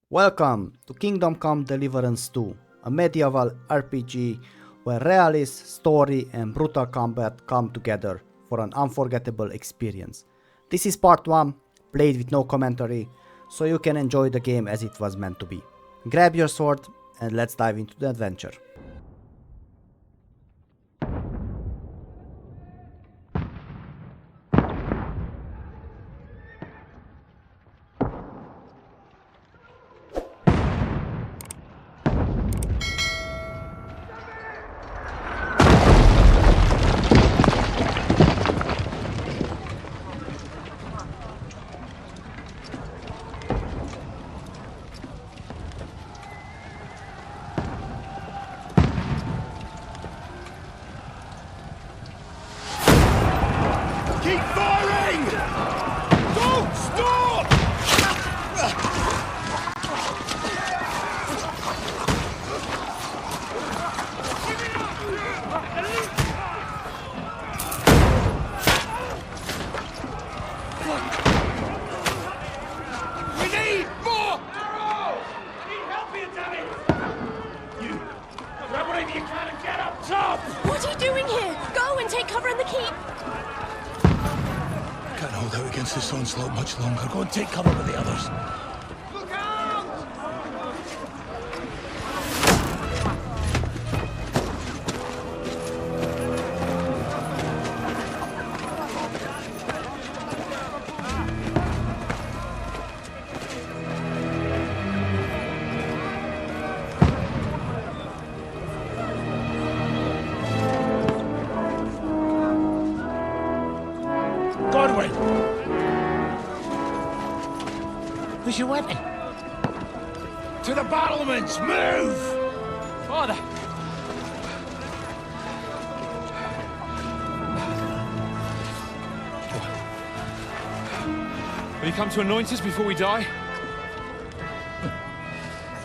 Welcome to Kingdom Come Deliverance 2, a medieval RPG where realist, story and brutal combat come together for an unforgettable experience. This is part 1, played with no commentary, so you can enjoy the game as it was meant to be. Grab your sword and let's dive into the adventure. Keep firing! Don't stop! We need more arrows! I need help here, damn it! You grab whatever you can and get up top! What are you doing here? Go and take cover in the keep! Can't hold out against this onslaught much longer. Go and take cover with the others. Look out! Godwin! Where's your weapon? To the battlements! Move! Father! Will you come to anoint us before we die?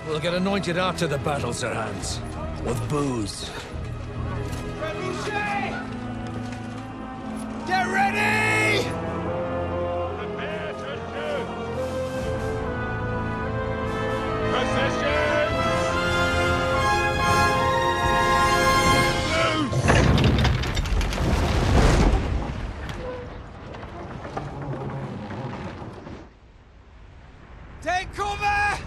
We'll get anointed after the battle, Sir Hans. With booze. Get ready! Take cover!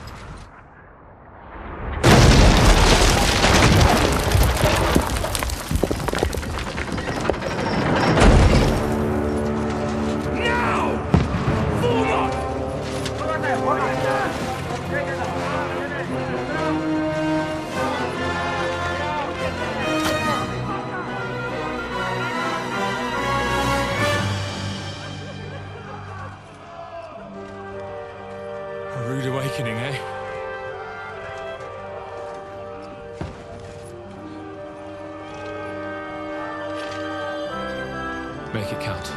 Now! A rude awakening, eh? Make it count.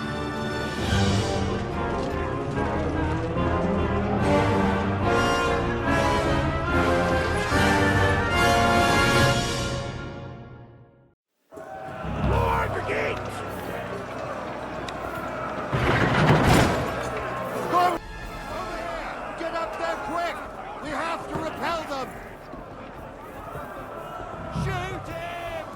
Lord, the gate! Go! Get up there quick! We have to repel them! Shoot him!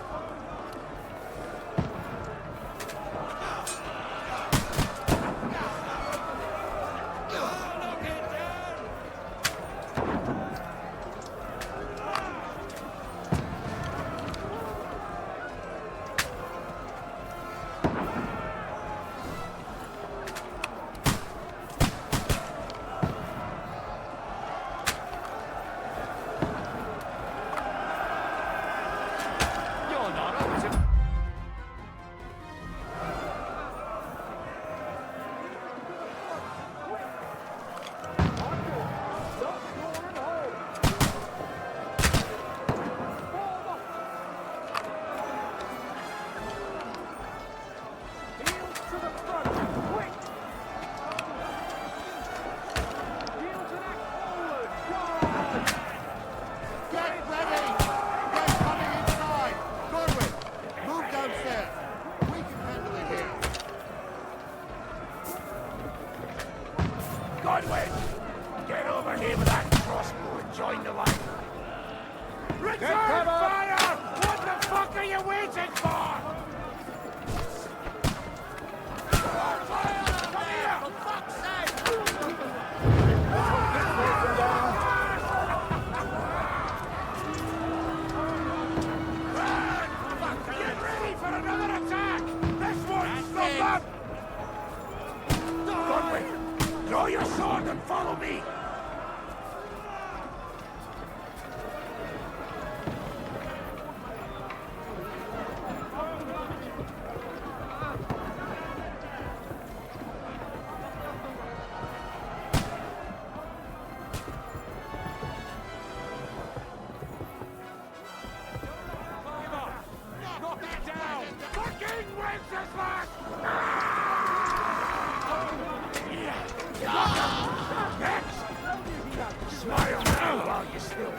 while you're still.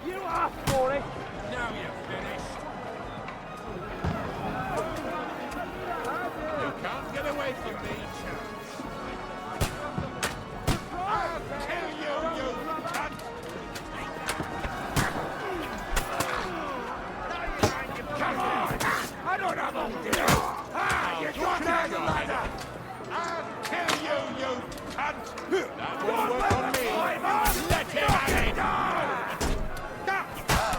You asked for it. Now you're finished. You can't get away from me, chance. I'll kill you, you cunt! Come on! I don't have all day! Ah, you got down the ladder! I'll kill you, you cunt! That won't work on me! Let him have it!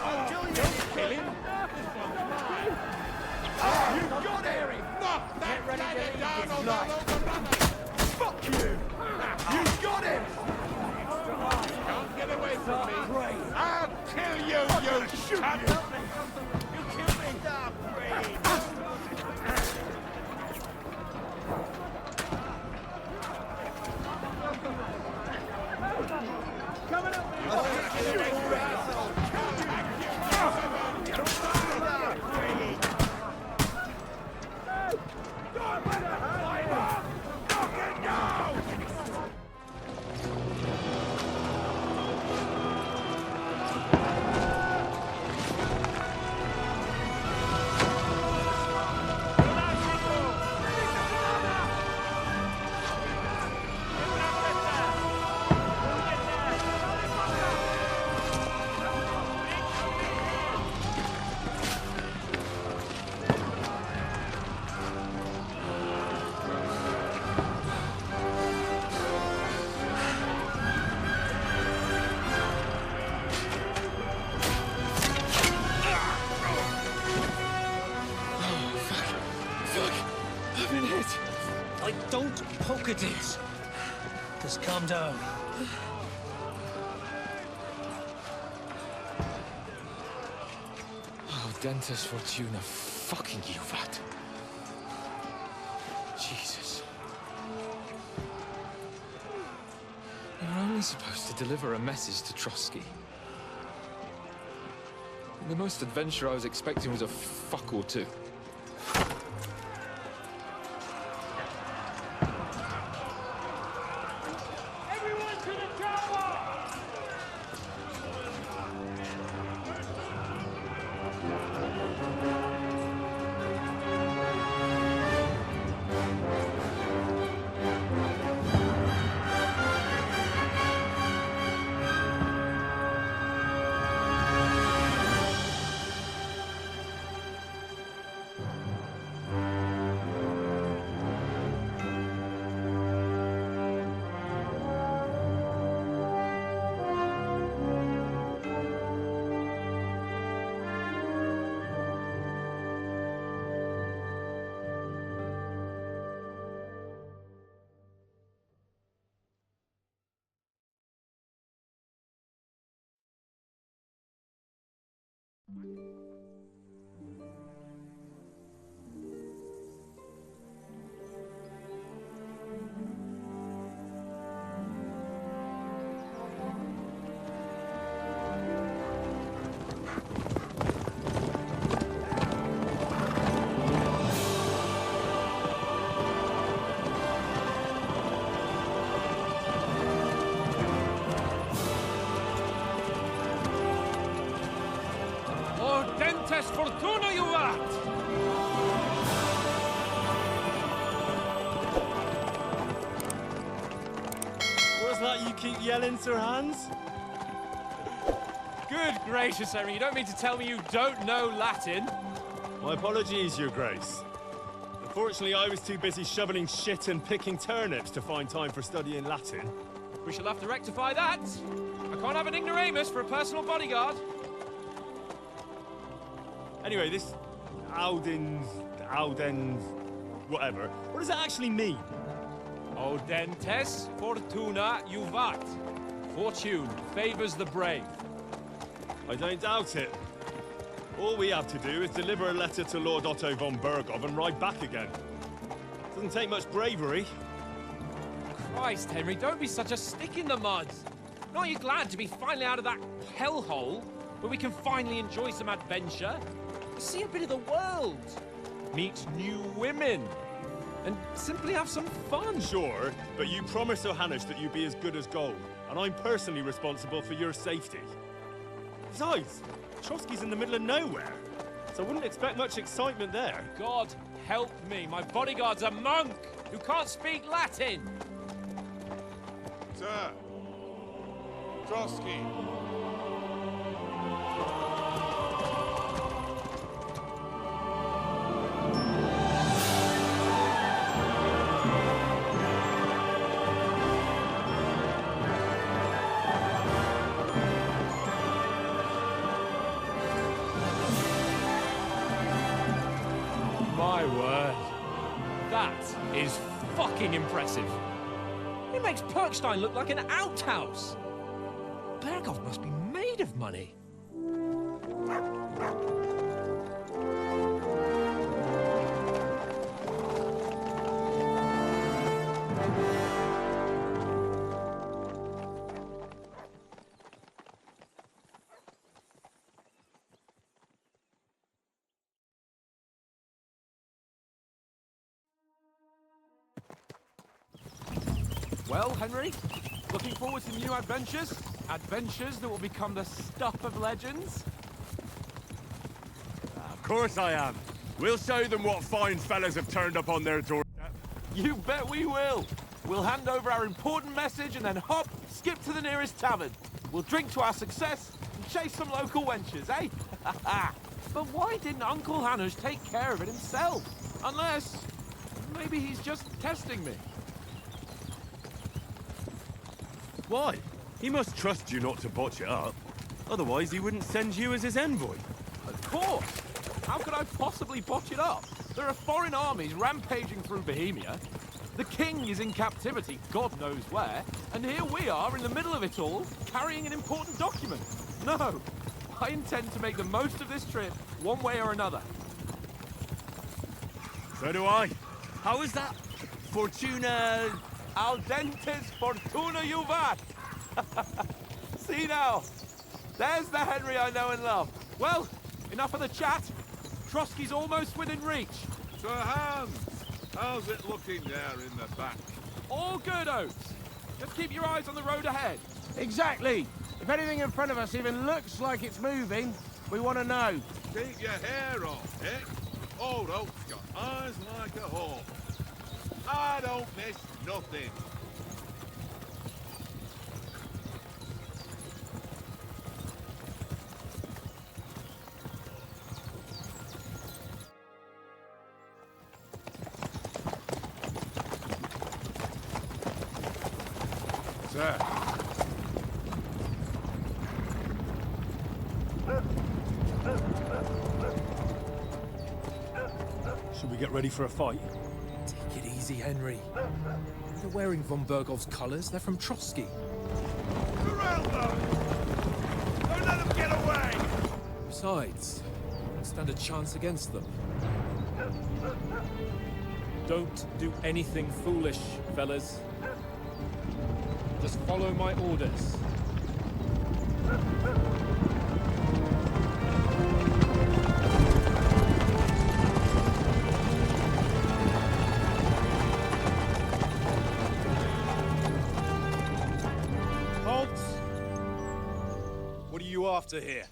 I'll kill you! Don't kill him! This one's mine! You got it! Knock that ladder down on the local runner! Fuck you! You got him! You can't get away from me! I'll kill you, you cunt! You kill me! Stop, coming up! Don't poke at it. Just calm down. Oh, Dentes Fortuna, fucking you, that. Jesus. You're only supposed to deliver a message to Trotsky. The most adventure I was expecting was a fuck or two. Dentes Fortuna, you rat! What's that you keep yelling, Sir Hans? Good gracious, Henry, you don't mean to tell me you don't know Latin? My apologies, Your Grace. Unfortunately, I was too busy shoveling shit and picking turnips to find time for studying Latin. We shall have to rectify that. I can't have an ignoramus for a personal bodyguard. Anyway, this Audens, whatever. What does that actually mean? Audentes Fortuna Juvat. Fortune favors the brave. I don't doubt it. All we have to do is deliver a letter to Lord Otto von Bergov and ride back again. Doesn't take much bravery. Christ, Henry, don't be such a stick in the mud. Aren't you glad to be finally out of that hellhole where we can finally enjoy some adventure? See a bit of the world. Meet new women. and simply have some fun. Sure, but you promised Johannes that you'd be as good as gold, and I'm personally responsible for your safety. Besides, Trotsky's in the middle of nowhere, so I wouldn't expect much excitement there. God help me, my bodyguard's a monk who can't speak Latin. Sir! Trotsky! My word. That is fucking impressive. It makes Perkstein look like an outhouse. Berghoff must be made of money. Well, Henry, looking forward to new adventures? Adventures that will become the stuff of legends? Of course I am. We'll show them what fine fellas have turned up on their doorstep. You bet we will! We'll hand over our important message and then hop, skip to the nearest tavern. We'll drink to our success and chase some local wenches, eh? But why didn't Uncle Hanush take care of it himself? Unless, maybe he's just testing me. Why? He must trust you not to botch it up. Otherwise, he wouldn't send you as his envoy. Of course! How could I possibly botch it up? There are foreign armies rampaging through Bohemia. The king is in captivity, God knows where. And here we are in the middle of it all, carrying an important document. No, I intend to make the most of this trip, one way or another. So do I. How is that? Fortuna... Al dentes fortuna juvat! See now, there's the Henry I know and love. Well, enough of the chat. Trotsky's almost within reach. Sir Hans! How's it looking there in the back? All good, Oates. Just keep your eyes on the road ahead. Exactly. If anything in front of us even looks like it's moving, we want to know. Keep your hair off, eh? Old Oak's got eyes like a hawk. I don't miss nothing. Sir. Should we get ready for a fight? Take it easy, Henry. They're wearing von Bergov's colours. They're from Trotsky. Corral them! Don't let them get away! Besides, we don't stand a chance against them. Don't do anything foolish, fellas. Just follow my orders. What are you after here?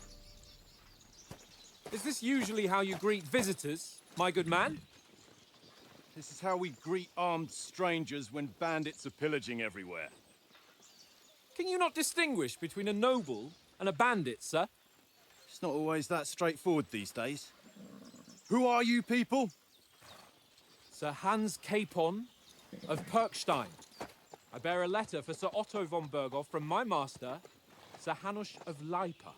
Is this usually how you greet visitors, my good man? This is how we greet armed strangers when bandits are pillaging everywhere. Can you not distinguish between a noble and a bandit, sir? It's not always that straightforward these days. Who are you people? Sir Hans Capon of Perkstein. I bear a letter for Sir Otto von Berghoff from my master, Sir Hanush of Lipa.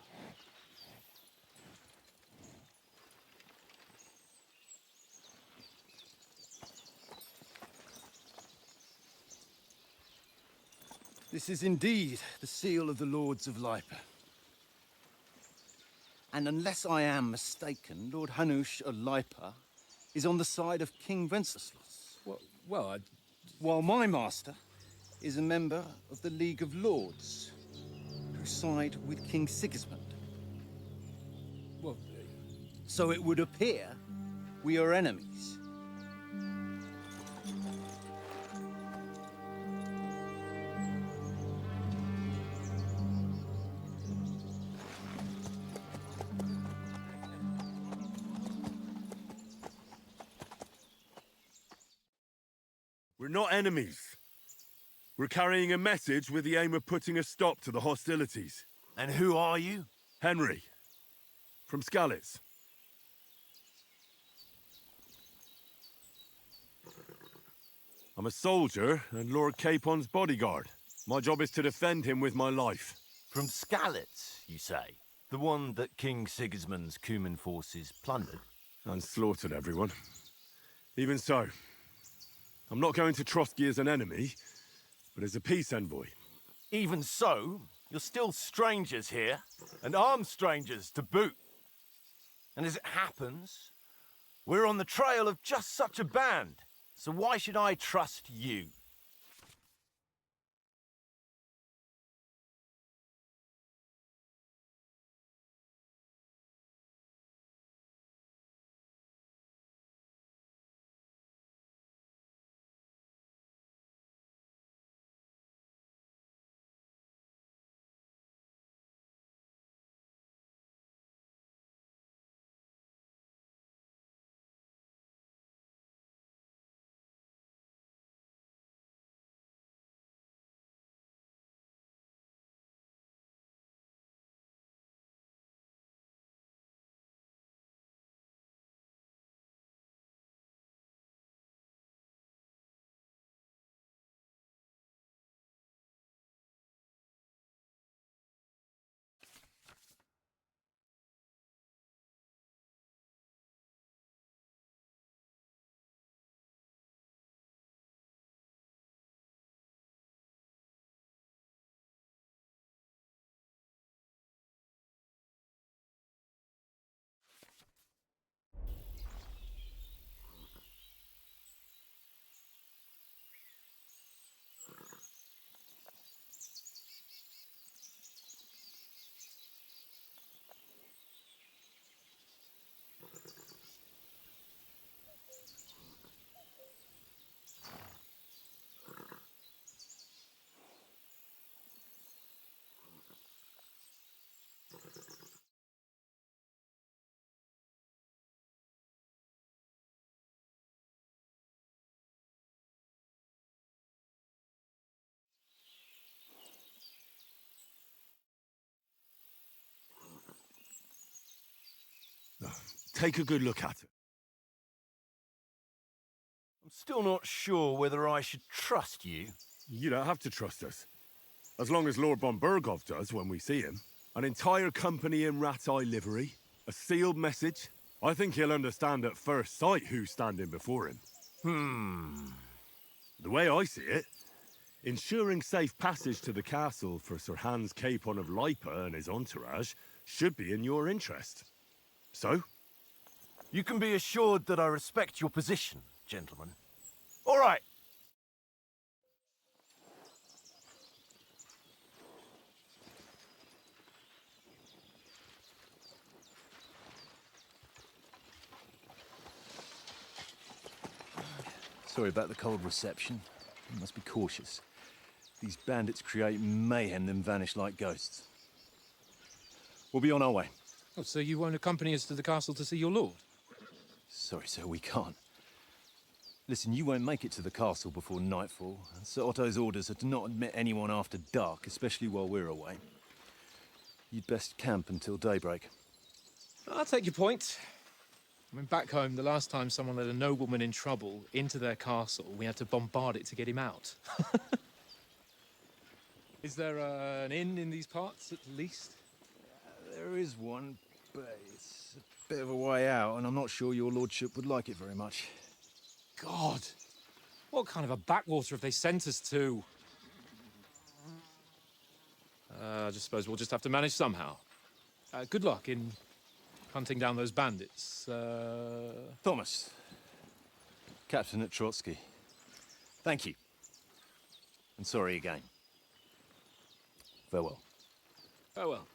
This is indeed the seal of the Lords of Lipa. And unless I am mistaken, Lord Hanush of Lipa is on the side of King Wenceslas. Well, While my master is a member of the League of Lords, who side with King Sigismund. well, So it would appear we are enemies. We're not enemies. We're carrying a message with the aim of putting a stop to the hostilities. And who are you? Henry, from Skalitz. I'm a soldier and Lord Capon's bodyguard. My job is to defend him with my life. From Skalitz, you say? The one that King Sigismund's Cuman forces plundered? And slaughtered everyone. Even so, I'm not going to Trotsky as an enemy, but as a peace envoy. Even so, you're still strangers here, and armed strangers to boot. And as it happens, we're on the trail of just such a band, so why should I trust you? Take a good look at it. I'm still not sure whether I should trust you. You don't have to trust us. As long as Lord von Burgov does when we see him. An entire company in rat-eye livery. A sealed message. I think he'll understand at first sight who's standing before him. The way I see it, ensuring safe passage to the castle for Sir Hans Capon of Lipa and his entourage should be in your interest. So? You can be assured that I respect your position, gentlemen. All right. Sorry about the cold reception. You must be cautious. These bandits create mayhem, then vanish like ghosts. We'll be on our way. Oh, so you won't accompany us to the castle to see your lord? Sorry, sir, we can't. Listen, you won't make it to the castle before nightfall. Sir Otto's orders are to not admit anyone after dark, especially while we're away. You'd best camp until daybreak. I'll take your point. I mean, back home, the last time someone let a nobleman in trouble into their castle, we had to bombard it to get him out. Is there an inn in these parts, at least? There is one, but it's a bit of a way out, and I'm not sure your lordship would like it very much. God! What kind of a backwater have they sent us to? I just suppose we'll just have to manage somehow. Good luck in hunting down those bandits. Thomas, Captain at Trotsky. Thank you. And sorry again. Farewell. Farewell.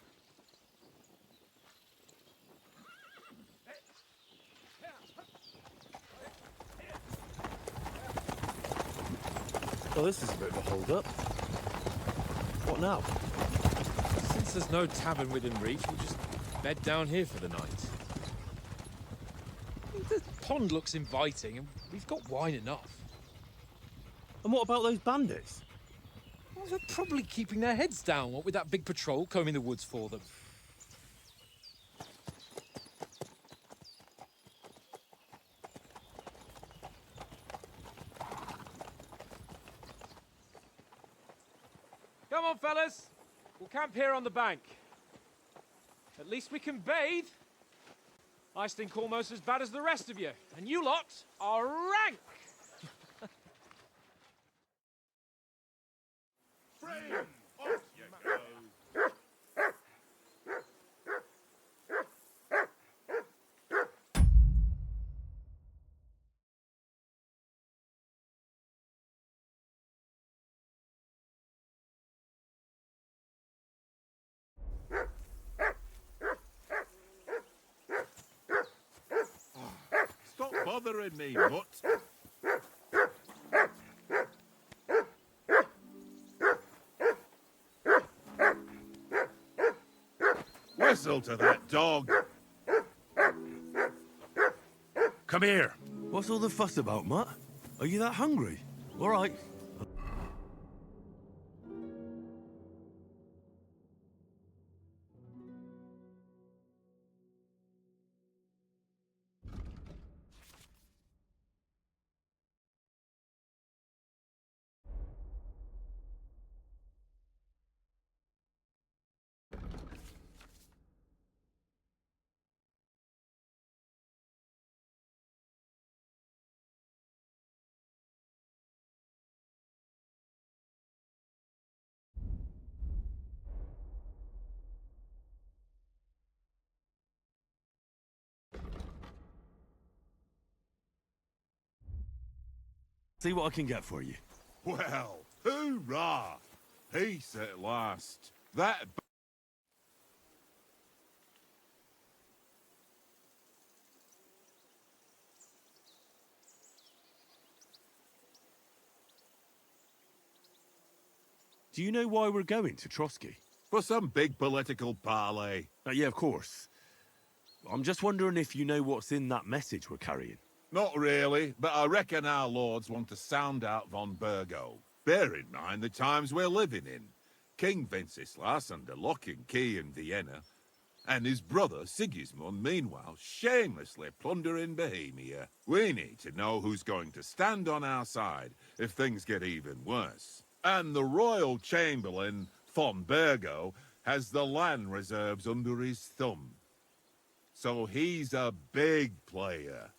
Well, this is a bit of a hold-up. What now? Since there's no tavern within reach, we'll just bed down here for the night. The pond looks inviting, and we've got wine enough. And what about those bandits? Well, they're probably keeping their heads down, what with that big patrol combing the woods for them. Come on, fellas. We'll camp here on the bank. At least we can bathe. I stink almost as bad as the rest of you, and you lot are rank! Off you go. Stop bothering me, mutt. Whistle to that dog. Come here. What's all the fuss about, Mutt? Are you that hungry? All right. See what I can get for you. Well, hoorah! Peace at last. That... Do you know why we're going to Trotsky? For some big political parley. Yeah, of course. I'm just wondering if you know what's in that message we're carrying. Not really, but I reckon our lords want to sound out von Burgo. Bear in mind the times we're living in. King Wenceslas under lock and key in Vienna, and his brother Sigismund, meanwhile, shamelessly plundering Bohemia. We need to know who's going to stand on our side if things get even worse. And the royal chamberlain, von Burgo, has the land reserves under his thumb. So he's a big player.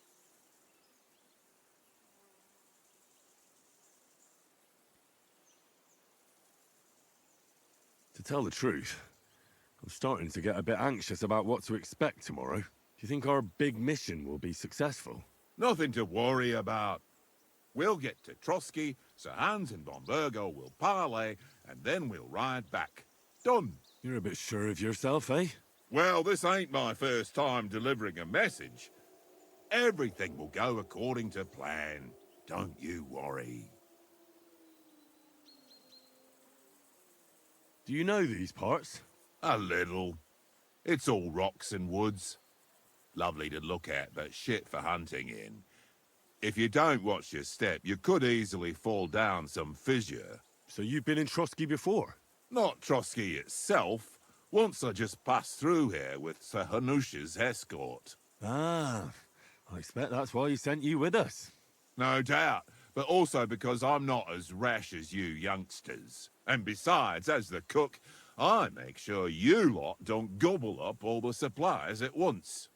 To tell the truth, I'm starting to get a bit anxious about what to expect tomorrow. Do you think our big mission will be successful? Nothing to worry about. We'll get to Trotsky, Sir Hans and von Burgo will parley, and then we'll ride back. Done. You're a bit sure of yourself, eh? Well, this ain't my first time delivering a message. Everything will go according to plan. Don't you worry. Do you know these parts? A little. It's all rocks and woods. Lovely to look at, but shit for hunting in. If you don't watch your step, you could easily fall down some fissure. So you've been in Trotsky before? Not Trotsky itself. Once I just passed through here with Sir Hanush's escort. Ah, I expect that's why he sent you with us. No doubt, but also because I'm not as rash as you youngsters. And besides, as the cook, I make sure you lot don't gobble up all the supplies at once.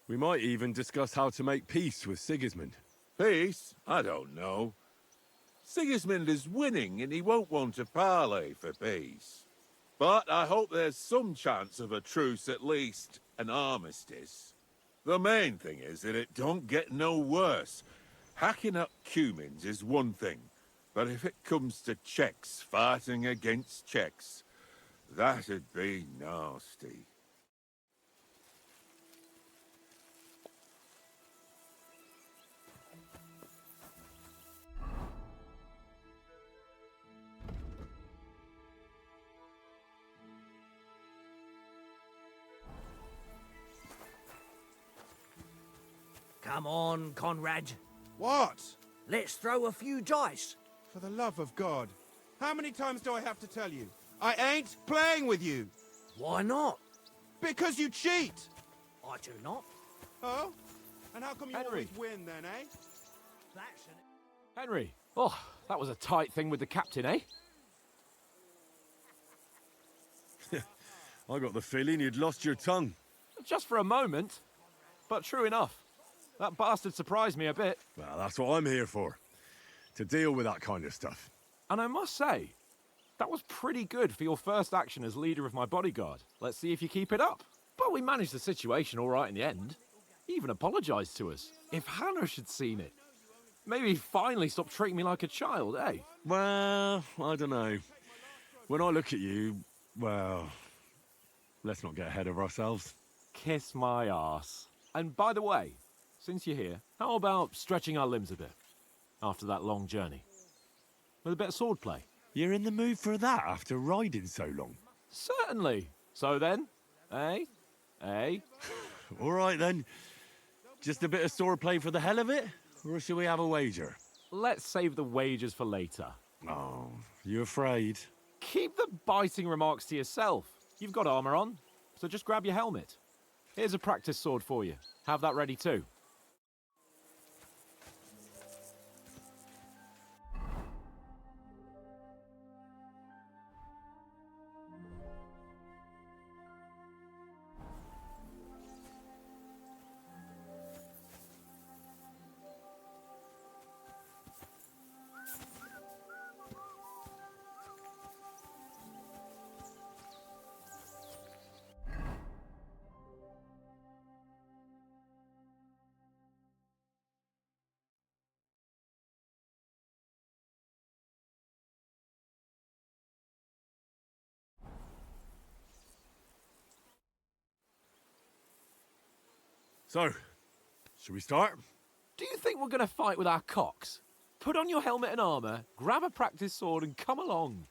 We might even discuss how to make peace with Sigismund. Peace? I don't know. Sigismund is winning and he won't want to parley for peace. But I hope there's some chance of a truce, at least an armistice. The main thing is that it don't get no worse. Hacking up cumins is one thing, but if it comes to Czechs fighting against Czechs, that'd be nasty. Come on, Conrad. What? Let's throw a few dice. For the love of God. How many times do I have to tell you? I ain't playing with you. Why not? Because you cheat. I do not. Oh? And how come you Henry. always win then, eh? That's an... Henry, oh, that was a tight thing with the captain, eh? I got the feeling you'd lost your tongue. Just for a moment. But true enough. That bastard surprised me a bit. Well, that's what I'm here for. To deal with that kind of stuff. And I must say, that was pretty good for your first action as leader of my bodyguard. Let's see if you keep it up. But we managed the situation all right in the end. He even apologized to us. If Hanush had seen it, maybe he'd finally stop treating me like a child, eh? Well, I don't know. When I look at you, well, let's not get ahead of ourselves. Kiss my arse. And by the way, since you're here, how about stretching our limbs a bit after that long journey? With a bit of swordplay. You're in the mood for that after riding so long? Certainly. So then, eh? Eh? All right then. Just a bit of swordplay for the hell of it? Or should we have a wager? Let's save the wagers for later. Oh, you afraid? Keep the biting remarks to yourself. You've got armor on, so just grab your helmet. Here's a practice sword for you. Have that ready too. So, should we start? Do you think we're going to fight with our cocks? Put on your helmet and armor, grab a practice sword and come along.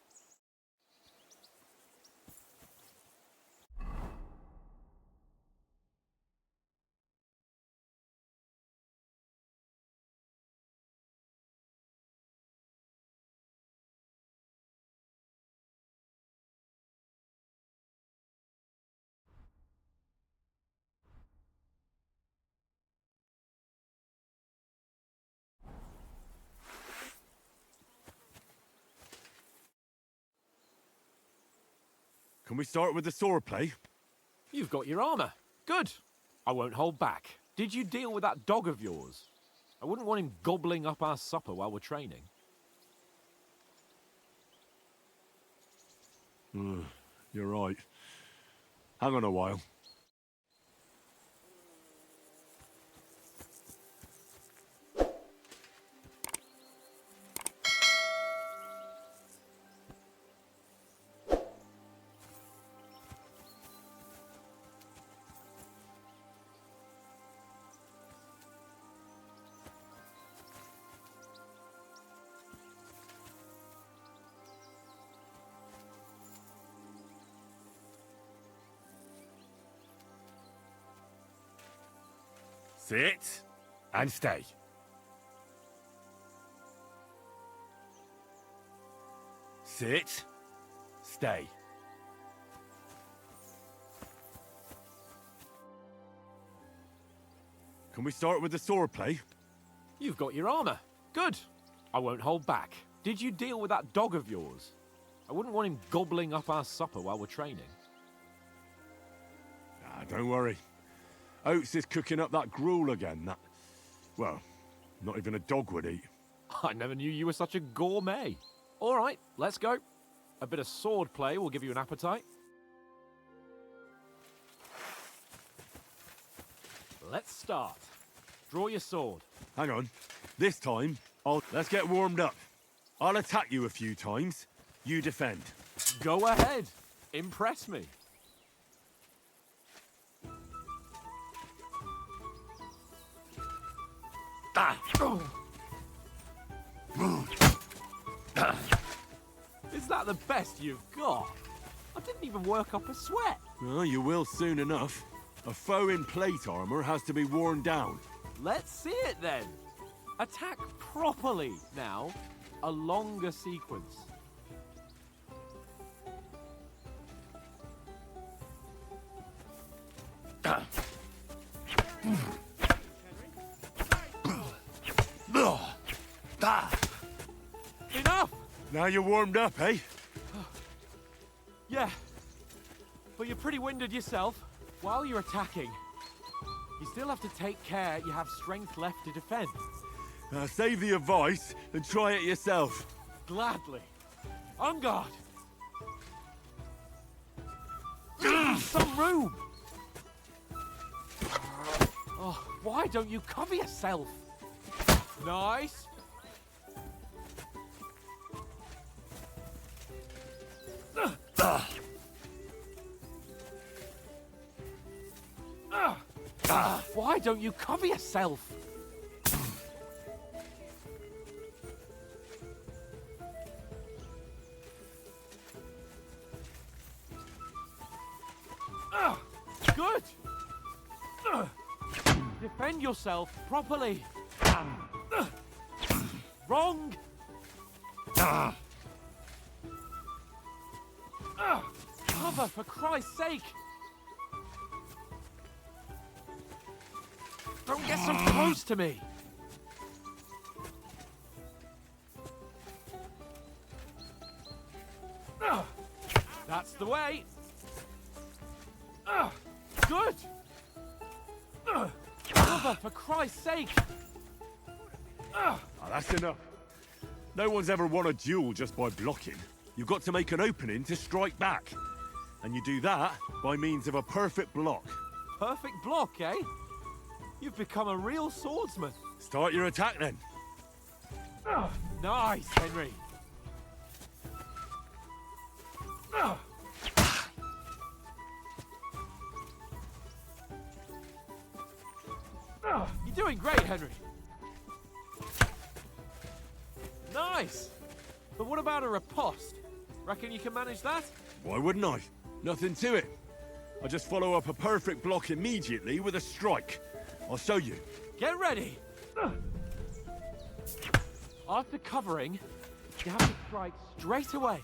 Can we start with the swordplay? You've got your armor. Good. I won't hold back. Did you deal with that dog of yours? I wouldn't want him gobbling up our supper while we're training. You're right. Hang on a while. Sit and stay. Sit, stay. Can we start with the swordplay? You've got your armor. Good. I won't hold back. Did you deal with that dog of yours? I wouldn't want him gobbling up our supper while we're training. Don't worry. Oates is cooking up that gruel again. That, well, not even a dog would eat. I never knew you were such a gourmet. All right, let's go. A bit of sword play will give you an appetite. Let's start. Draw your sword. Hang on. This time, let's get warmed up. I'll attack you a few times. You defend. Go ahead. Impress me. Is that the best you've got? I didn't even work up a sweat. Well, you will soon enough. A foe in plate armor has to be worn down. Let's see it then. Attack properly now. A longer sequence. Enough! Now you're warmed up, eh? Yeah. But you're pretty winded yourself. While you're attacking, you still have to take care you have strength left to defend. Now save the advice and try it yourself. Gladly. On guard. Some room. Oh, why don't you cover yourself? Nice. Why don't you cover yourself? Good. Defend yourself properly. Wrong. Cover, for Christ's sake. Don't get so close to me. That's the way. Good. Cover, for Christ's sake. Oh, that's enough. No one's ever won a duel just by blocking. You've got to make an opening to strike back. And you do that by means of a perfect block. Perfect block, eh? You've become a real swordsman. Start your attack then. Nice, Henry. You're doing great, Henry. Nice. But what about a riposte? Reckon you can manage that? Why wouldn't I? Nothing to it. I just follow up a perfect block immediately with a strike. I'll show you. Get ready. After covering, you have to strike straight away.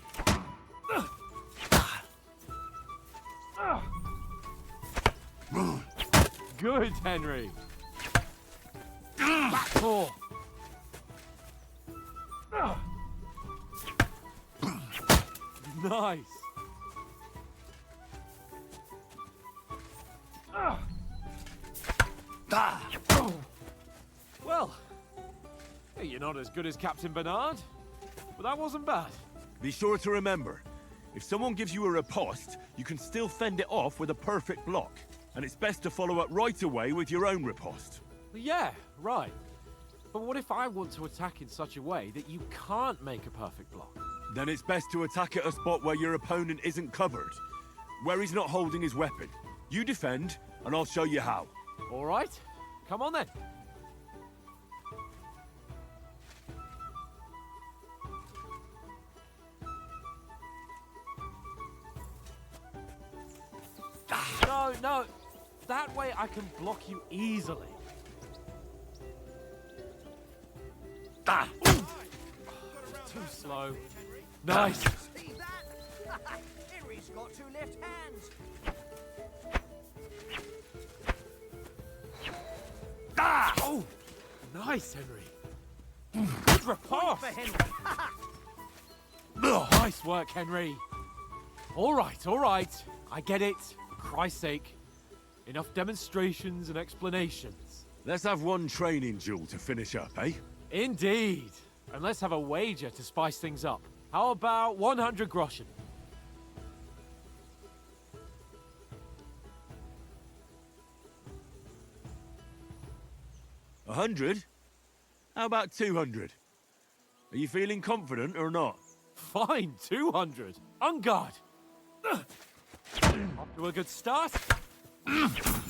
Good, Henry. Back four. Nice. Well, hey, you're not as good as Captain Bernard, but that wasn't bad. Be sure to remember, if someone gives you a riposte, you can still fend it off with a perfect block. And it's best to follow up right away with your own riposte. Yeah, right. But what if I want to attack in such a way that you can't make a perfect block? Then it's best to attack at a spot where your opponent isn't covered, where he's not holding his weapon. You defend, and I'll show you how. All right, come on then. No, that way I can block you easily. Too slow. Nice. See that? Henry's got two left hands. Oh, nice, Henry. Good riposte. For Henry. Nice work, Henry. All right. I get it. For Christ's sake. Enough demonstrations and explanations. Let's have one training duel to finish up, eh? Indeed. And let's have a wager to spice things up. How about 100 groschen? 100? How about 200? Are you feeling confident or not? Fine, 200. On guard. Off to a good start. Nice block.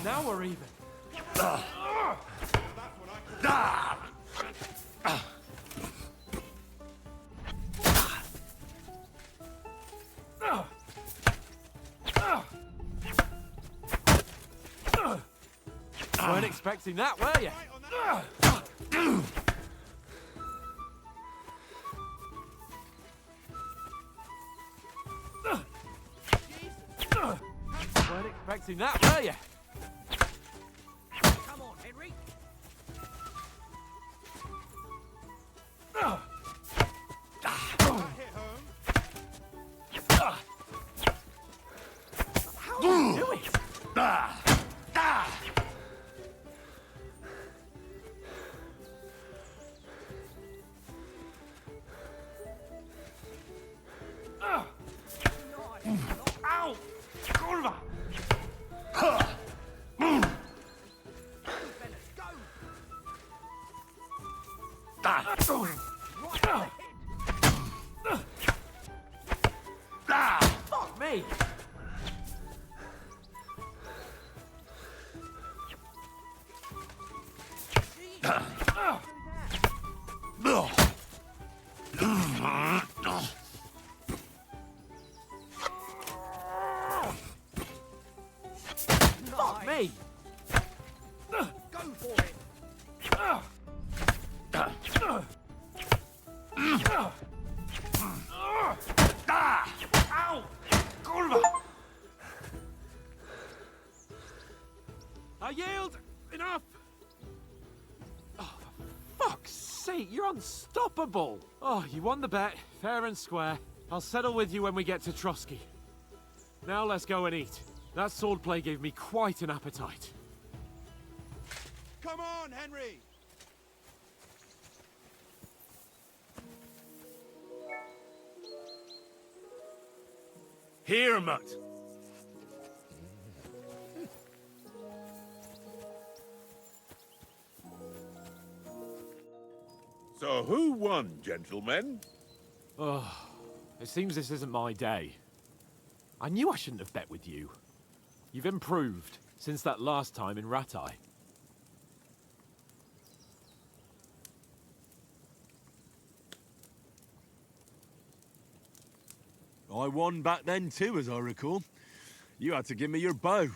Now we're even. Weren't expecting that, were you? Weren't expecting that, were you? Come on, Henry. How do you do it? Ow! Kurwa! Fuck me! Fuck me! Go for it. Ow! Kurwa! I yield! Enough! Oh, for fuck's sake, you're unstoppable! Oh, you won the bet, fair and square. I'll settle with you when we get to Trotsky. Now let's go and eat. That swordplay gave me quite an appetite. Come on, Henry! Here, Mutt. So who won, gentlemen? Oh, it seems this isn't my day. I knew I shouldn't have bet with you. You've improved since that last time in Ratai. I won back then too, as I recall. You had to give me your bow.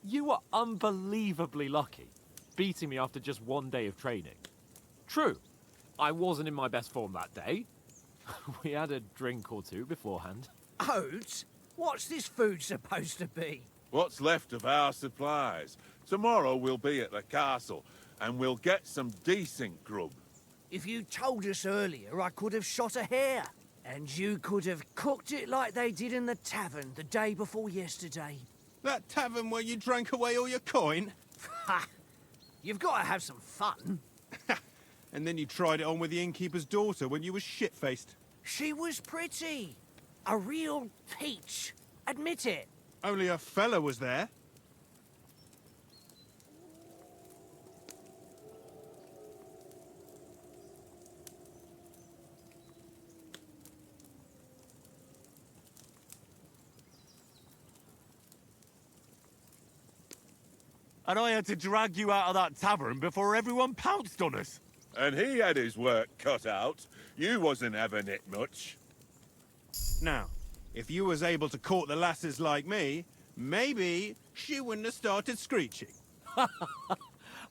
You were unbelievably lucky, beating me after just one day of training. True, I wasn't in my best form that day. We had a drink or two beforehand. Oats? What's this food supposed to be? What's left of our supplies. Tomorrow we'll be at the castle, and we'll get some decent grub. If you told us earlier, I could have shot a hare. And you could have cooked it like they did in the tavern the day before yesterday. That tavern where you drank away all your coin? Ha! You've got to have some fun. And then you tried it on with the innkeeper's daughter when you were shit-faced. She was pretty. A real peach. Admit it. Only a fella was there. And I had to drag you out of that tavern before everyone pounced on us. And he had his work cut out. You wasn't having it much. Now, if you was able to court the lasses like me, maybe she wouldn't have started screeching.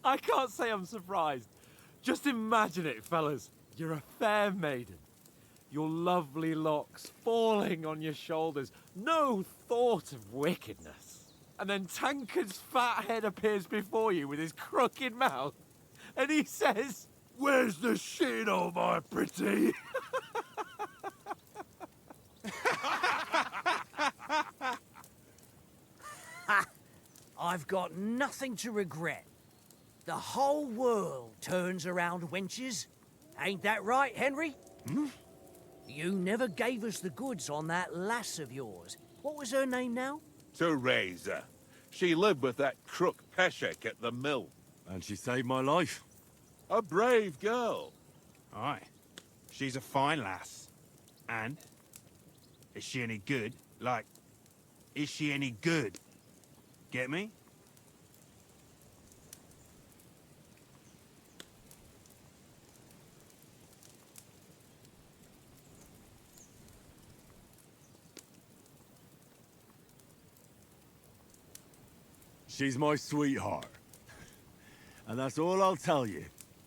I can't say I'm surprised. Just imagine it, fellas. You're a fair maiden. Your lovely locks falling on your shoulders. No thought of wickedness. And then Tankard's fat head appears before you with his crooked mouth. And he says, "Where's the shit, oh my pretty?" I've got nothing to regret. The whole world turns around wenches. Ain't that right, Henry? You never gave us the goods on that lass of yours. What was her name now? Teresa. She lived with that crook Peshek at the mill. And she saved my life. A brave girl. Aye. She's a fine lass. And? Is she any good? Like, is she any good? Get me? She's my sweetheart. And that's all I'll tell you.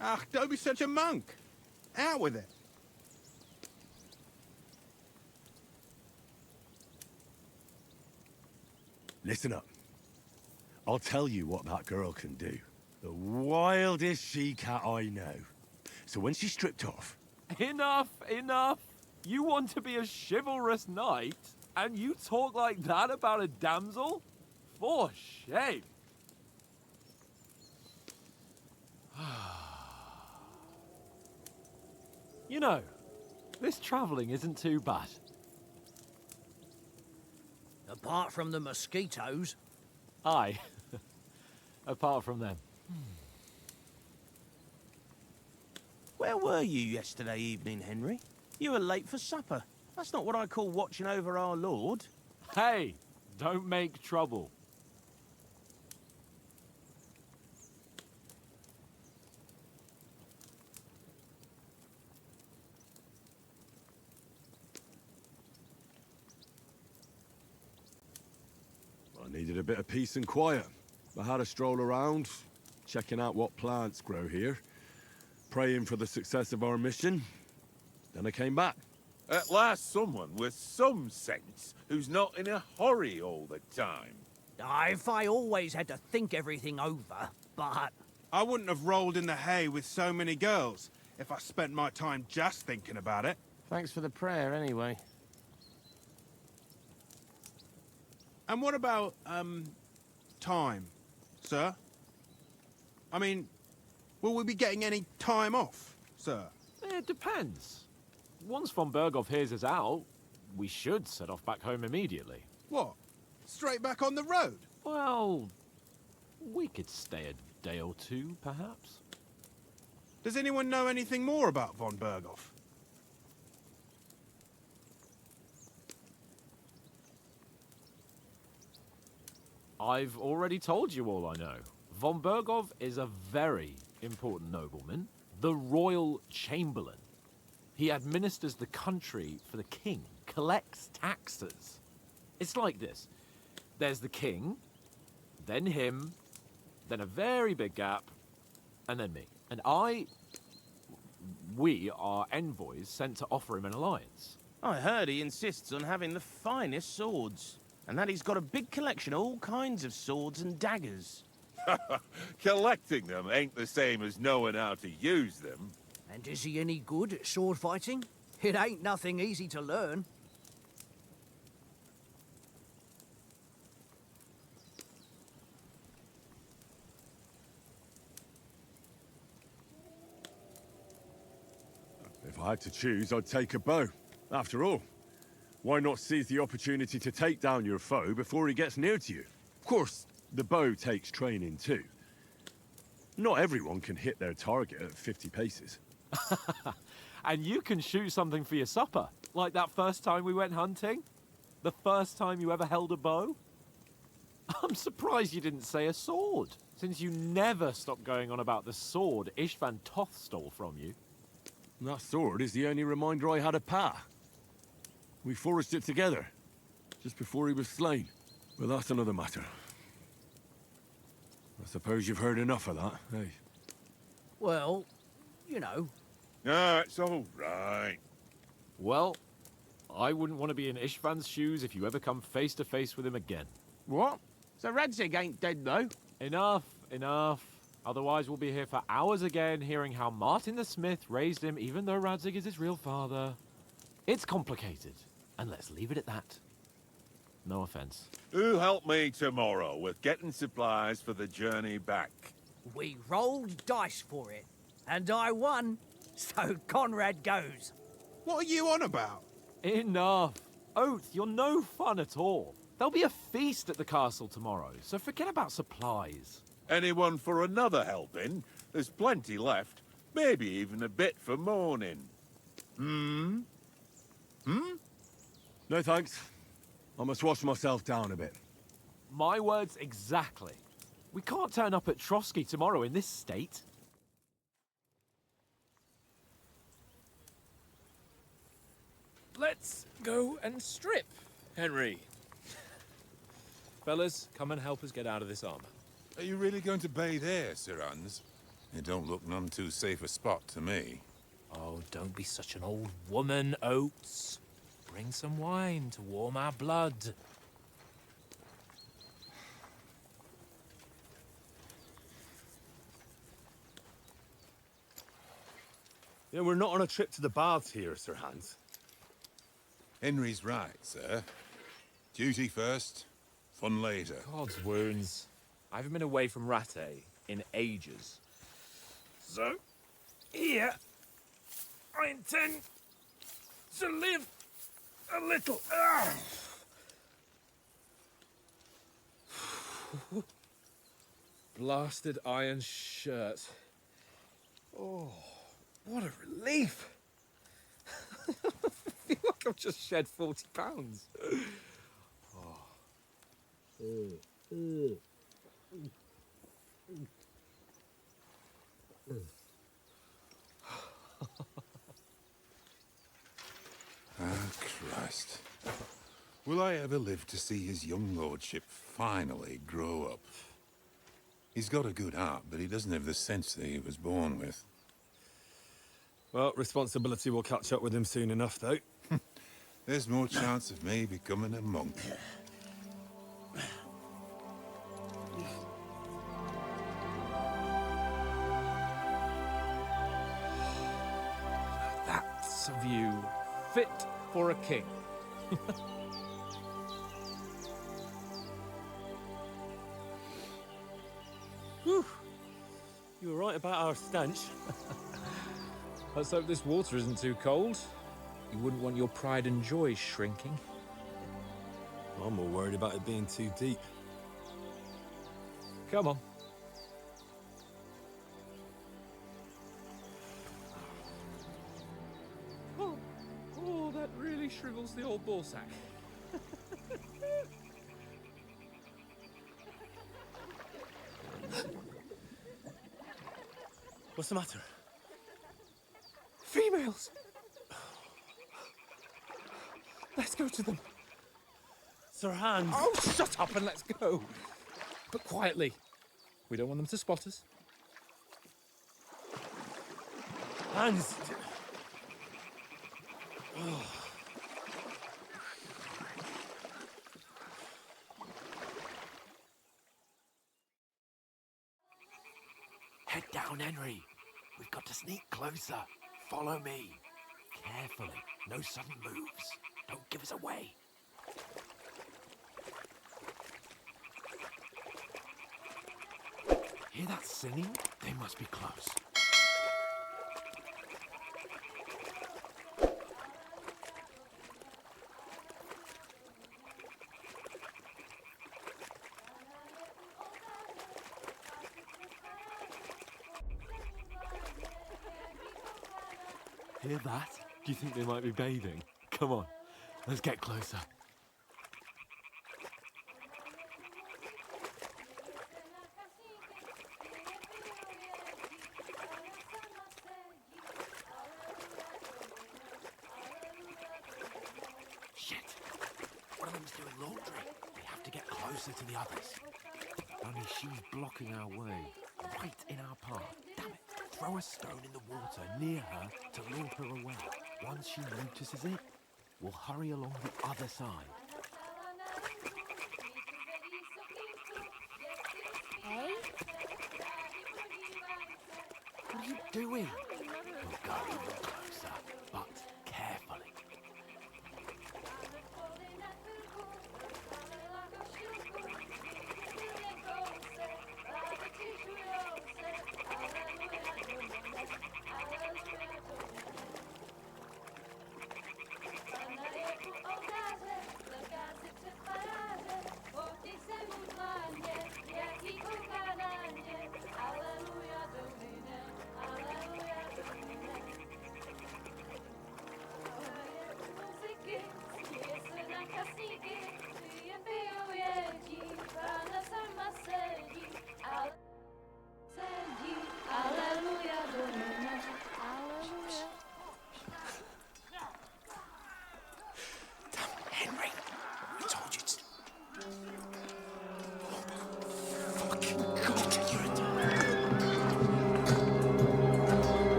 Ach, don't be such a monk. Out with it. Listen up. I'll tell you what that girl can do. The wildest she-cat I know. So when she's stripped off... Enough, enough. You want to be a chivalrous knight, and you talk like that about a damsel? For shame. You know, this travelling isn't too bad. Apart from the mosquitoes. Aye. Apart from them. Where were you yesterday evening, Henry? You were late for supper. That's not what I call watching over our Lord. Hey, don't make trouble. I needed a bit of peace and quiet. I had a stroll around, checking out what plants grow here, praying for the success of our mission. Then I came back. At last someone with some sense who's not in a hurry all the time. If I always had to think everything over, but... I wouldn't have rolled in the hay with so many girls if I spent my time just thinking about it. Thanks for the prayer, anyway. And what about, time, sir? I mean, will we be getting any time off, sir? It depends. Once von Berghoff hears us out, we should set off back home immediately. What? Straight back on the road? Well, we could stay a day or two, perhaps. Does anyone know anything more about von Berghoff? I've already told you all I know. Von Berghoff is a very important nobleman, the Royal Chamberlain. He administers the country for the king, collects taxes. It's like this. There's the king, then him, then a very big gap, and then me. And we are envoys sent to offer him an alliance. I heard he insists on having the finest swords, and that he's got a big collection of all kinds of swords and daggers. Collecting them ain't the same as knowing how to use them. And is he any good at sword fighting? It ain't nothing easy to learn. If I had to choose, I'd take a bow. After all, why not seize the opportunity to take down your foe before he gets near to you? Of course, the bow takes training too. Not everyone can hit their target at 50 paces. And you can shoot something for your supper, like that first time we went hunting? The first time you ever held a bow? I'm surprised you didn't say a sword, since you never stopped going on about the sword Ishvan Toth stole from you. That sword is the only reminder I had of Pa. We forged it together, just before he was slain. But that's another matter. I suppose you've heard enough of that, eh? Well, you know. No, it's all right. Well, I wouldn't want to be in Ishvan's shoes if you ever come face to face with him again. What? So Radzig ain't dead, though? Enough, enough. Otherwise we'll be here for hours again hearing how Martin the Smith raised him even though Radzig is his real father. It's complicated, and let's leave it at that. No offense. Who help me tomorrow with getting supplies for the journey back? We rolled dice for it, and I won, so Conrad goes. What are you on about? Enough. Oath, you're no fun at all. There'll be a feast at the castle tomorrow, so forget about supplies. Anyone for another helping? There's plenty left. Maybe even a bit for morning. Hmm? No thanks. I must wash myself down a bit. My words exactly. We can't turn up at Trotsky tomorrow in this state. Let's go and strip, Henry. Fellas, come and help us get out of this armor. Are you really going to bathe here, Sir Hans? It don't look none too safe a spot to me. Oh, don't be such an old woman, Oates. Bring some wine to warm our blood. Yeah, we're not on a trip to the baths here, Sir Hans. Henry's right, sir. Duty first, fun later. God's wounds. I haven't been away from Rattay in ages. So, here, I intend to live a little. Blasted iron shirt. Oh, what a relief. I feel like I've just shed 40 pounds. Christ. Will I ever live to see his young lordship finally grow up? He's got a good heart, but he doesn't have the sense that he was born with. Well, responsibility will catch up with him soon enough, though. There's more chance of me becoming a monk. That's a view fit for a king. Whew. You were right about our stench. Let's hope this water isn't too cold. You wouldn't want your pride and joy shrinking. I'm more worried about it being too deep. Come on. Oh, that really shrivels the old ball sack. What's the matter? Females! Let's go to them. Sir Hans! Oh, shut up and let's go. But quietly. We don't want them to spot us. Hans! Head down, Henry. We've got to sneak closer. Follow me. Carefully. No sudden moves. Don't give us away. Hear that singing? They must be close. Hear that? Do you think they might be bathing? Come on, let's get closer. Shit! One of them's doing laundry. We have to get closer to the others. Only she's blocking our way, right in our path. Damn it! Throw a stone in the water near her to lure her away. Once she notices it, we'll hurry along the other side. Hey? What are you doing? We'll go even closer, but carefully.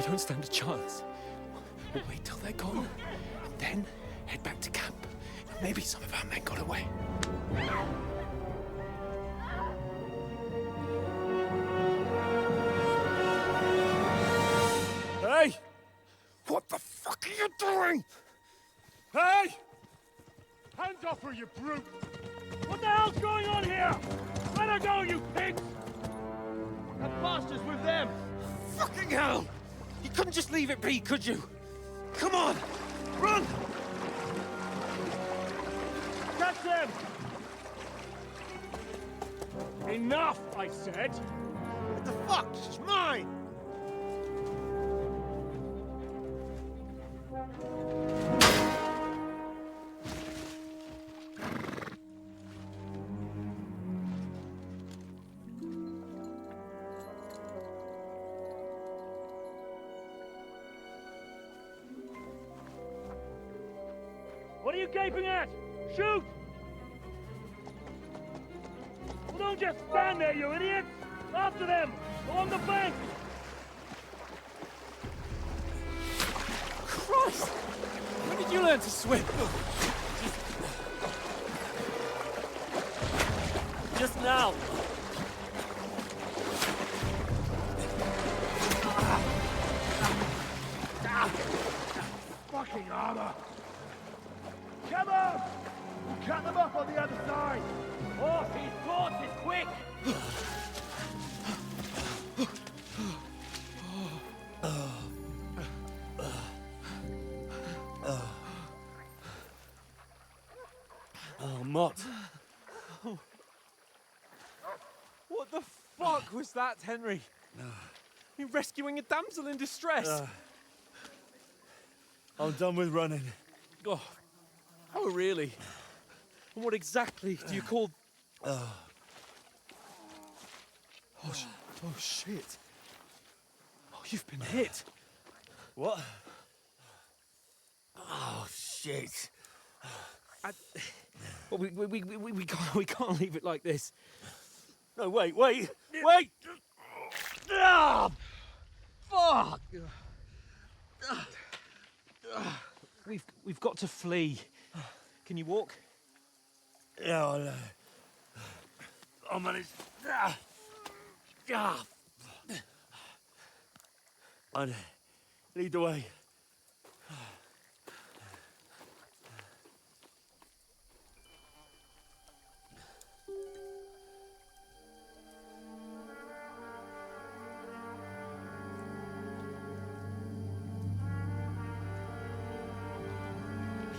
We don't stand a chance. We'll wait till they're gone, and then head back to camp. Maybe some of our men got away. Hey! What the fuck are you doing? Hey! Hands off her, you brute! What the hell's going on here? Let her go, you pigs! That bastard's with them! Fucking hell! You couldn't just leave it be, could you? Come on! Run! Catch them! Enough, I said! What the fuck? She's mine! What are you gaping at? Shoot! Well, don't just stand there, you idiots! After them! Along the bank! Christ! When did you learn to swim? Just now! Fucking armor! Come on! We'll cut them off on the other side! Oh, his torch is quick! Oh, Mott. What the fuck was that, Henry? You're rescuing a damsel in distress. I'm done with running. Oh, really? And what exactly do you call... Oh, shit. Oh, you've been hit. What? Oh, shit. Well, we can't leave it like this. No, wait! Ah! Fuck! We've got to flee. Can you walk? Yeah, I'll manage. I'd lead the way.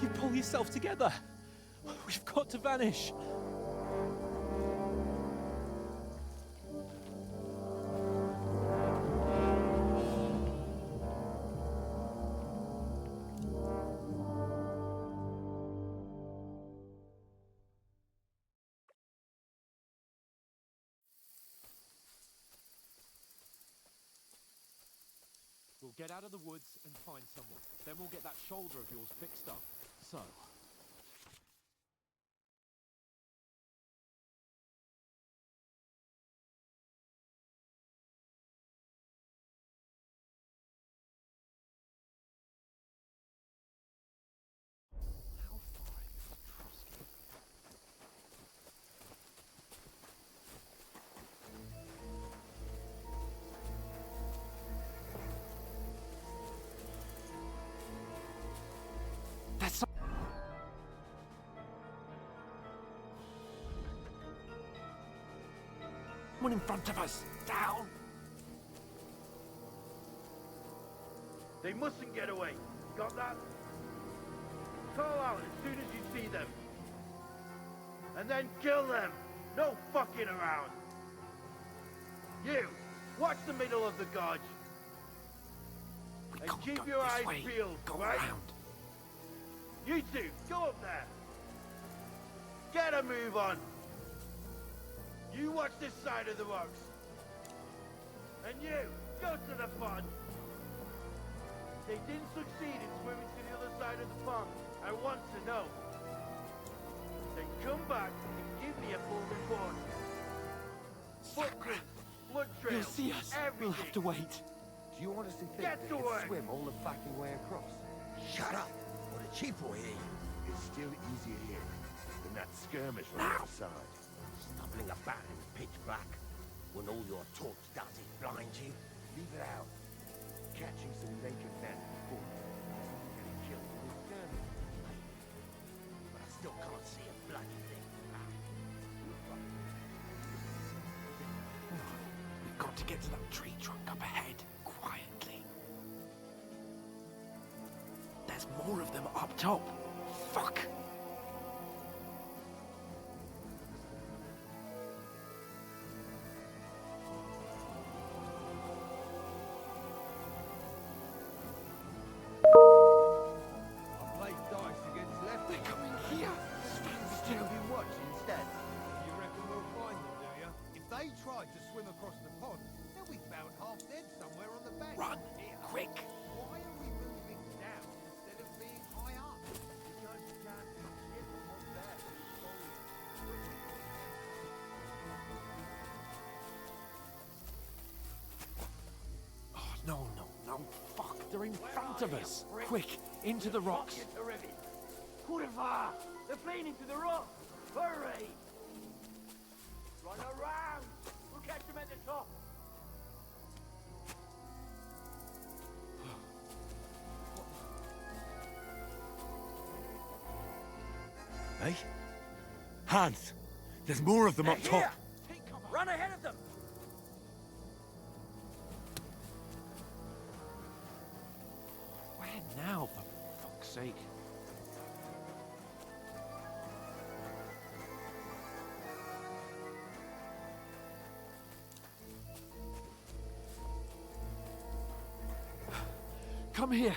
You pull yourself together. We've got to vanish. We'll get out of the woods and find someone. Then we'll get that shoulder of yours fixed up. So... How far are you from Trotsky? That's someone in front of us. Down. They mustn't get away. Got that? Call out as soon as you see them. And then kill them. No fucking around. You, watch the middle of the gorge. And keep your eyes peeled, right? You two, go up there. Get a move on. You watch this side of the rocks. And you, go to the pond. They didn't succeed in swimming to the other side of the pond. I want to know. Then come back and give me a full report. Footprints, blood trails, You'll see us. everything. We'll have to wait. Do you honestly think they can swim all the fucking way across? Shut up, or the chief will hear you. It's still easier here than that skirmish on the other side. Stumbling about in the pitch black when all your torch does is blind you. Leave it out. Catching some naked men in the corner. Getting killed in the skirmish. But I still can't see a bloody thing. We've got to get to that tree trunk up ahead, quietly. There's more of them up top. Fuck! They're coming here. Stand still. You watch instead. You reckon we'll find them, do you? If they tried to swim across the pond, they'll be found half dead somewhere on the bank. Run, quick! Why are we moving down instead of being high up? Because you can't touch it from up there. Oh, no. Fuck, they're in front of us. Quick, into the rocks. Kurva! They're playing into the rock! Hurry! Run around! We'll catch them at the top! Hey? Hans! There's more of them up top! Run ahead of them! Where now, for fuck's sake? Come here.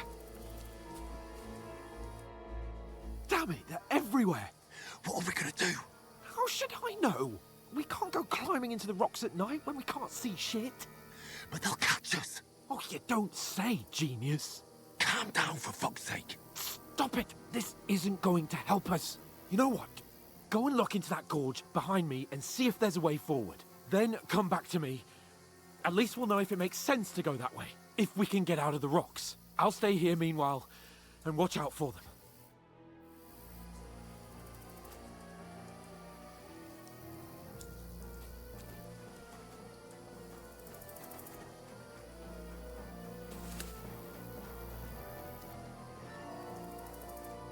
Damn it, they're everywhere. What are we gonna do? How should I know? We can't go climbing into the rocks at night when we can't see shit. But they'll catch us. Oh, you don't say, genius. Calm down, for fuck's sake. Stop it. This isn't going to help us. You know what? Go and look into that gorge behind me and see if there's a way forward. Then come back to me. At least we'll know if it makes sense to go that way. If we can get out of the rocks. I'll stay here meanwhile and watch out for them.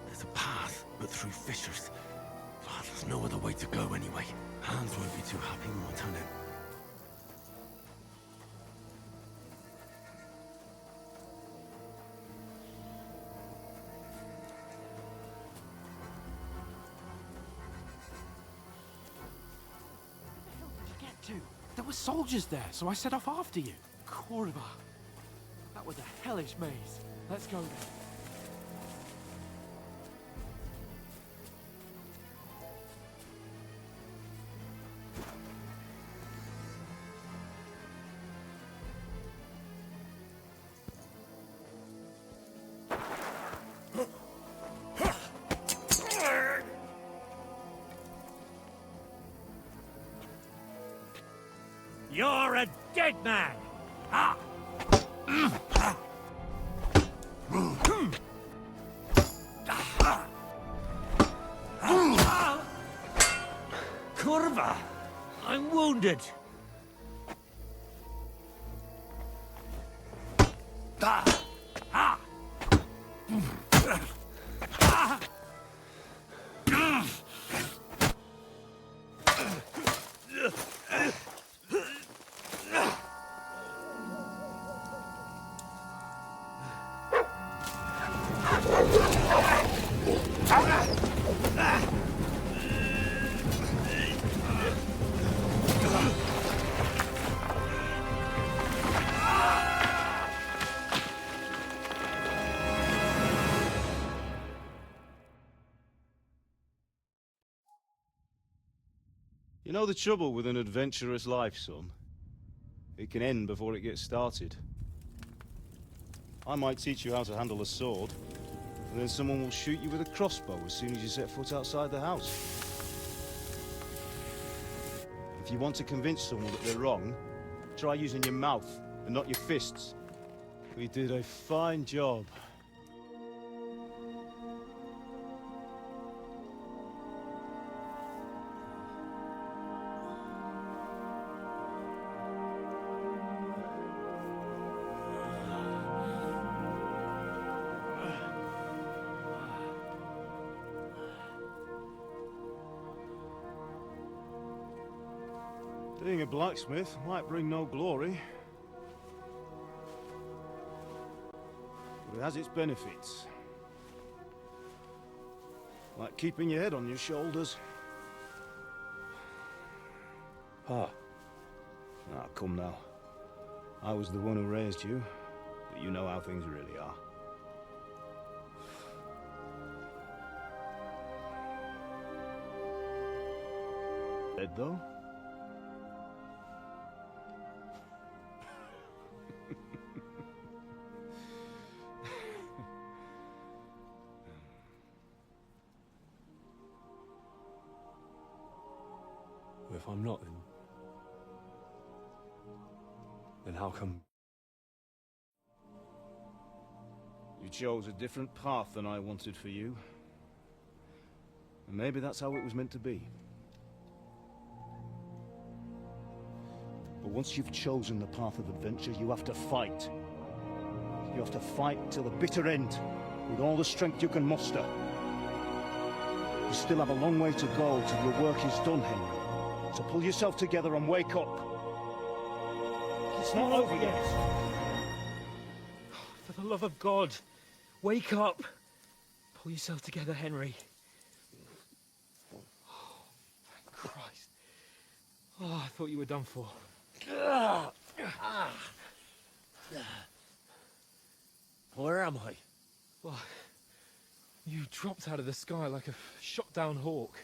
There's a path, but through fissures. Oh, there's no other way to go anyway. Hans won't be too happy when we turn in. There were soldiers there, so I set off after you. Kurva. That was a hellish maze. Let's go then. You're a dead man! Ah! Kurva! I'm wounded! You know the trouble with an adventurous life, son? It can end before it gets started. I might teach you how to handle a sword, and then someone will shoot you with a crossbow as soon as you set foot outside the house. If you want to convince someone that they're wrong, try using your mouth and not your fists. We did a fine job. Being a blacksmith might bring no glory, but it has its benefits. Like keeping your head on your shoulders. Ah, come now. I was the one who raised you, but you know how things really are. Dead though? If I'm not, then how come? You chose a different path than I wanted for you. And maybe that's how it was meant to be. But once you've chosen the path of adventure, you have to fight. You have to fight till the bitter end, with all the strength you can muster. You still have a long way to go till your work is done, Henry. So pull yourself together and wake up. It's not over yet. For the love of God, wake up. Pull yourself together, Henry. Oh, thank Christ. Oh, I thought you were done for. Where am I? Well, you dropped out of the sky like a shot-down hawk.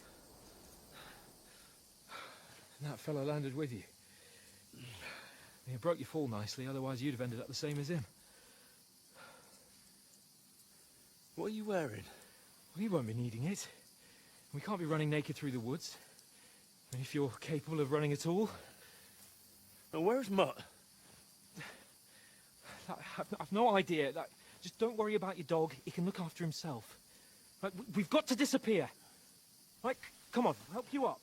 And that fella landed with you. He broke your fall nicely, otherwise you'd have ended up the same as him. What are you wearing? Well, you won't be needing it. We can't be running naked through the woods. I mean, if you're capable of running at all. And where's Mutt? I've no idea. Just don't worry about your dog. He can look after himself. Right, we've got to disappear. Right, come on, I'll help you up.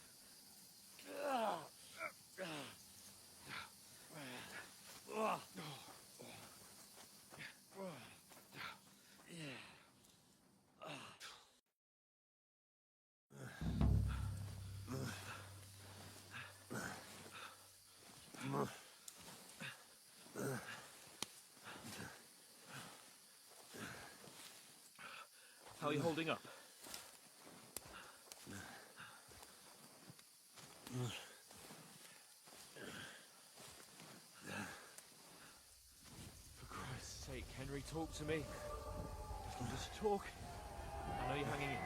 How are you holding up? For Christ's sake, Henry, talk to me. Just talk. I know you're hanging in.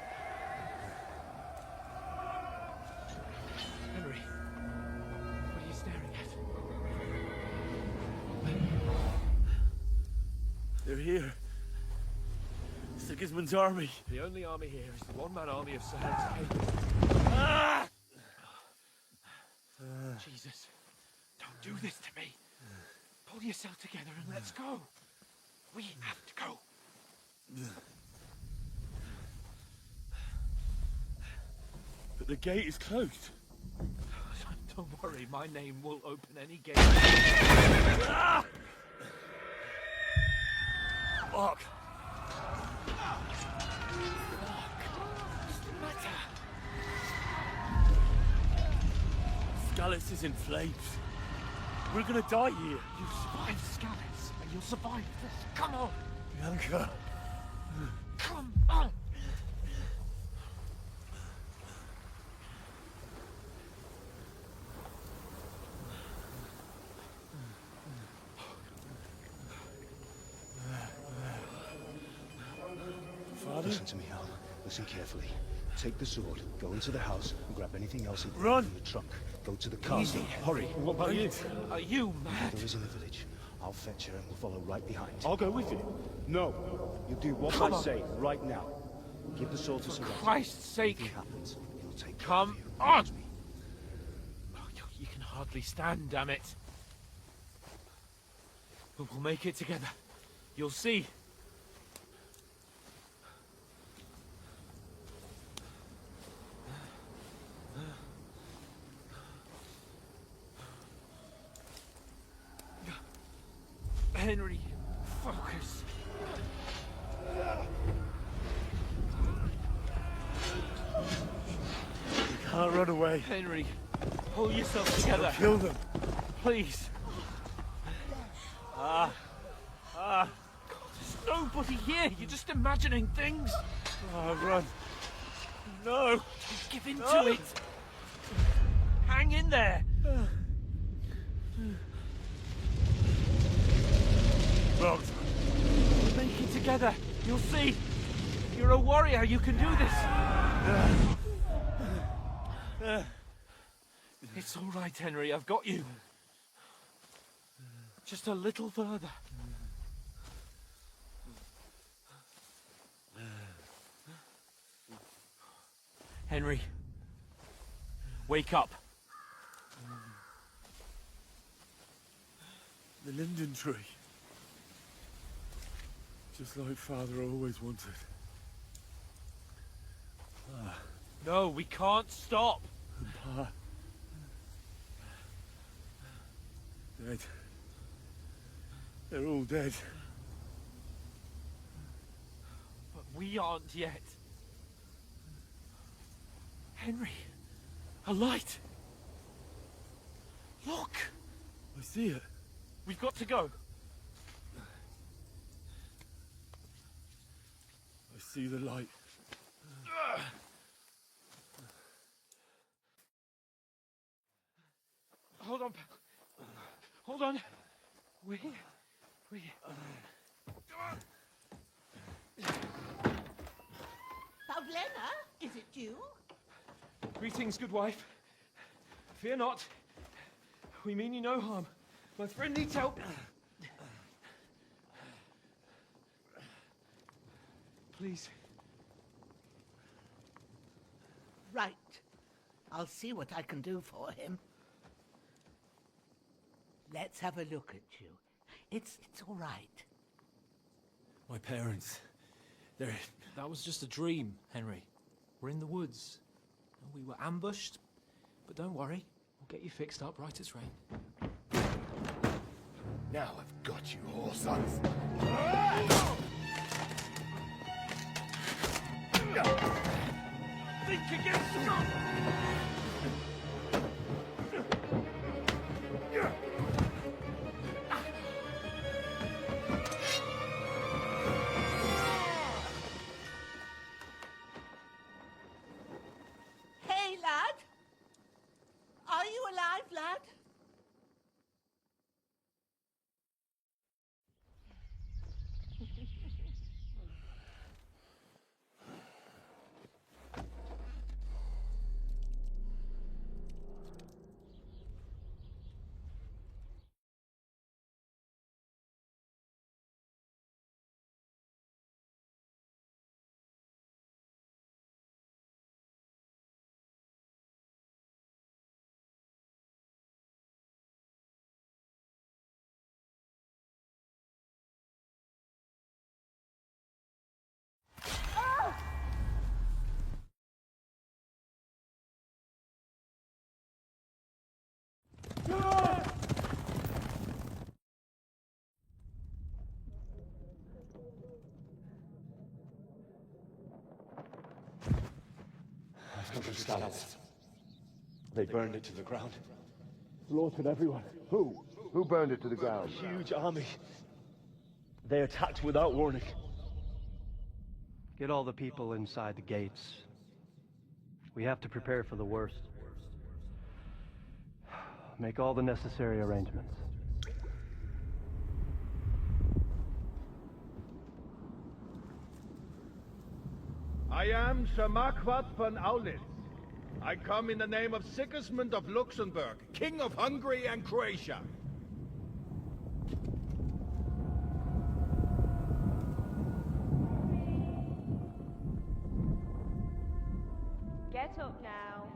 Henry, what are you staring at? They're here. Sigismund's army. The only army here is the one-man army of Sir Henry. Jesus, don't do this to me. Pull yourself together and let's go. We have to go. But the gate is closed. Don't worry, my name will open any gate. Fuck. Scallis is in flames. We're gonna die here. You survived Scallis, and you'll survive this. Come on! Bianca. Come on! Father? Listen to me, Al. Listen carefully. Take the sword, go into the house, and grab anything else in the trunk. Go to the car. Easy. Hurry. What about you? Are you mad? There is in the village. I'll fetch her and we'll follow right behind. I'll go with you. No. You do what Come I on. say right now. Give the sword to For Sir Christ's sake. Anything happens, he'll take care Come of you. on! Oh, you can hardly stand, damn it. But we'll make it together. You'll see. Henry, focus. You can't run away. Henry, pull yourself together. Kill them. Please. There's nobody here. You're just imagining things. Run. No. Don't give in to it. Hang in there. Locked. We'll make it together. You'll see. You're a warrior. You can do this. It's all right, Henry. I've got you. Just a little further. Henry, wake up. The linden tree. Just like Father always wanted. No, we can't stop. Pa. Dead. They're all dead. But we aren't yet. Henry, a light. Look. I see it. We've got to go. I see the light. Hold on. Hold on. We. Pavlena, is it you? Greetings, good wife. Fear not. We mean you no harm. My friend needs help. Please. Right. I'll see what I can do for him. Let's have a look at you. It's all right. My parents. That was just a dream, Henry. We're in the woods. We were ambushed, but don't worry. We'll get you fixed up right as rain. Now I've got you, whore sons. Think again, Scott! Hey, lad. Are you alive, lad? Scouts. They burned it to the ground. Slaughtered everyone. Who? Who burned it to the ground? A huge army. They attacked without warning. Get all the people inside the gates. We have to prepare for the worst. Make all the necessary arrangements. I am Sir Marquardt von Aulitz. I come in the name of Sigismund of Luxembourg, King of Hungary and Croatia. Get up now.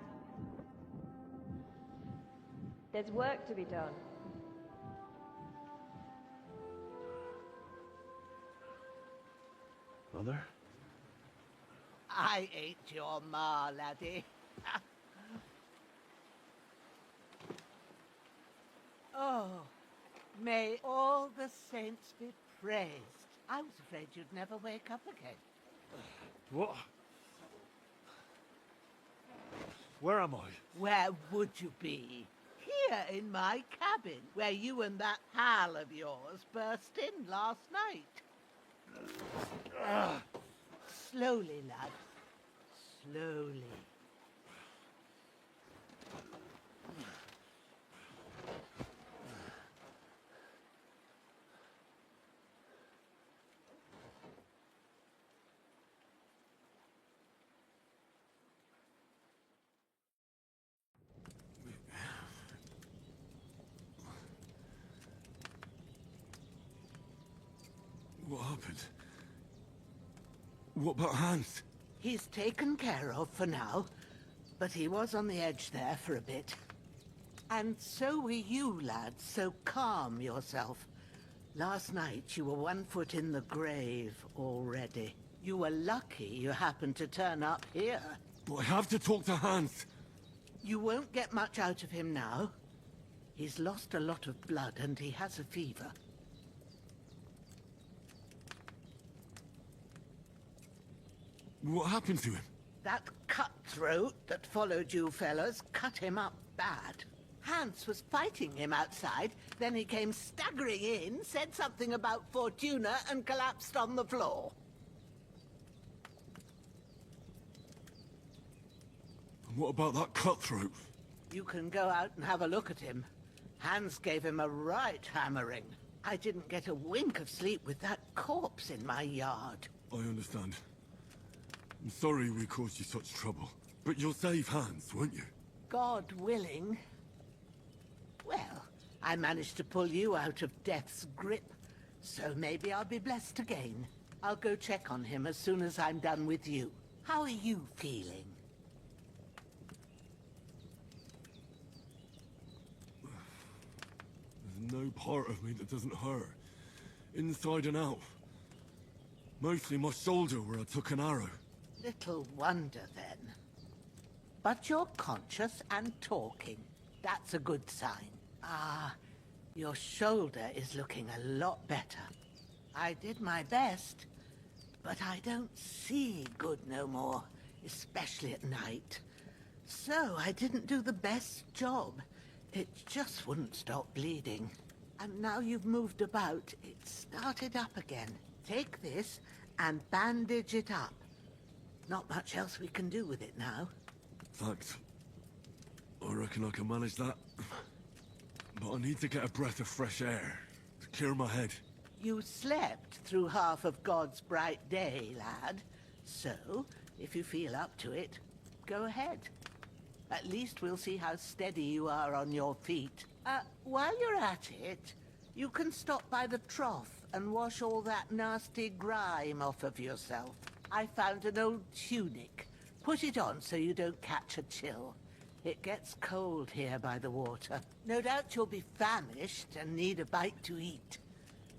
There's work to be done. Mother? I ain't your ma, laddie. Oh, may all the saints be praised. I was afraid you'd never wake up again. What? Where am I? Where would you be? Here in my cabin, where you and that pal of yours burst in last night. Slowly, lad. Slowly. What happened? What about Hans? He's taken care of for now, but he was on the edge there for a bit. And so were you, lad, so calm yourself. Last night you were 1 foot in the grave already. You were lucky you happened to turn up here. But I have to talk to Hans. You won't get much out of him now. He's lost a lot of blood and he has a fever. What happened to him? That cutthroat that followed you fellas cut him up bad. Hans was fighting him outside, then he came staggering in, said something about Fortuna, and collapsed on the floor. And what about that cutthroat? You can go out and have a look at him. Hans gave him a right hammering. I didn't get a wink of sleep with that corpse in my yard. I understand. I'm sorry we caused you such trouble. But you'll save Hans, won't you? God willing. Well, I managed to pull you out of death's grip, so maybe I'll be blessed again. I'll go check on him as soon as I'm done with you. How are you feeling? There's no part of me that doesn't hurt. Inside and out. Mostly my shoulder where I took an arrow. Little wonder, then. But you're conscious and talking. That's a good sign. Ah, your shoulder is looking a lot better. I did my best, but I don't see good no more, especially at night. So I didn't do the best job. It just wouldn't stop bleeding. And now you've moved about, it started up again. Take this and bandage it up. Not much else we can do with it now. Thanks. I reckon I can manage that. But I need to get a breath of fresh air to clear my head. You slept through half of God's bright day, lad. So, if you feel up to it, go ahead. At least we'll see how steady you are on your feet. While you're at it, you can stop by the trough and wash all that nasty grime off of yourself. I found an old tunic. Put it on so you don't catch a chill. It gets cold here by the water. No doubt you'll be famished and need a bite to eat.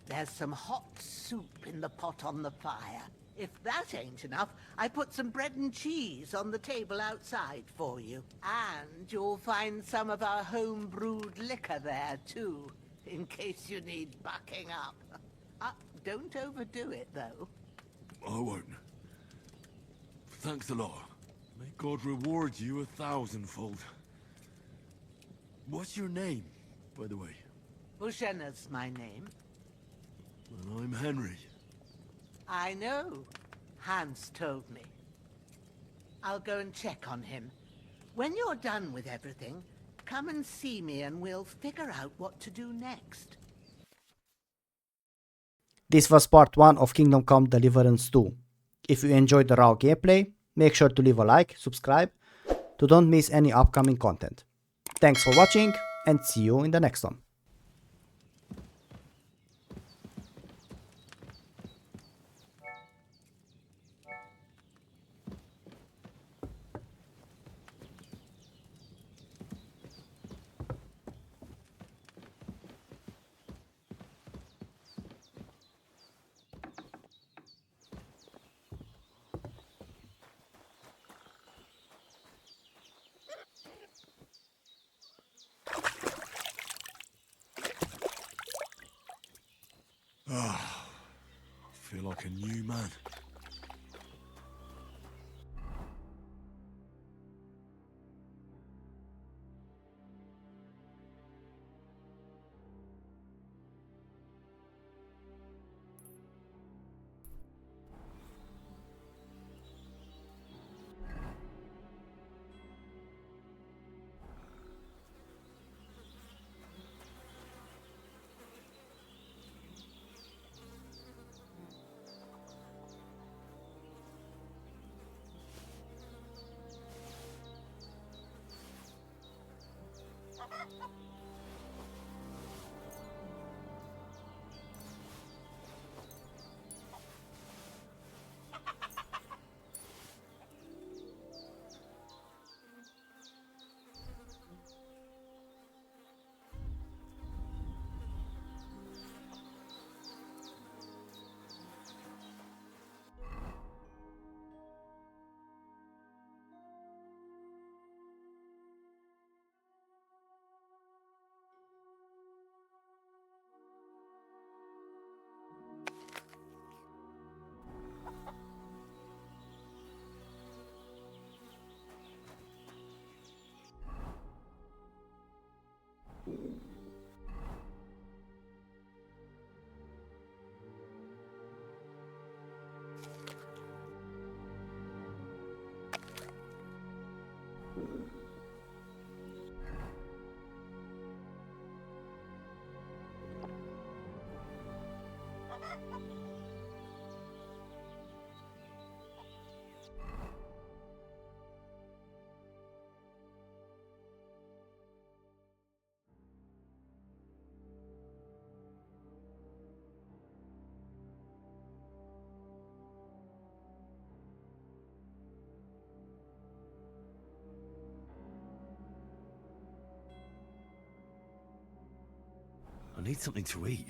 There's some hot soup in the pot on the fire. If that ain't enough, I put some bread and cheese on the table outside for you. And you'll find some of our home-brewed liquor there, too, in case you need bucking up. Don't overdo it, though. I won't. Thanks a lot. May God reward you 1,000-fold. What's your name, by the way? Bushenna's my name. And I'm Henry. I know. Hans told me. I'll go and check on him. When you're done with everything, come and see me and we'll figure out what to do next. This was part 1 of Kingdom Come Deliverance 2. If you enjoyed the raw gameplay, make sure to leave a like, subscribe, to don't miss any upcoming content. Thanks for watching and see you in the next one. Ah, I feel like a new man. I need something to eat.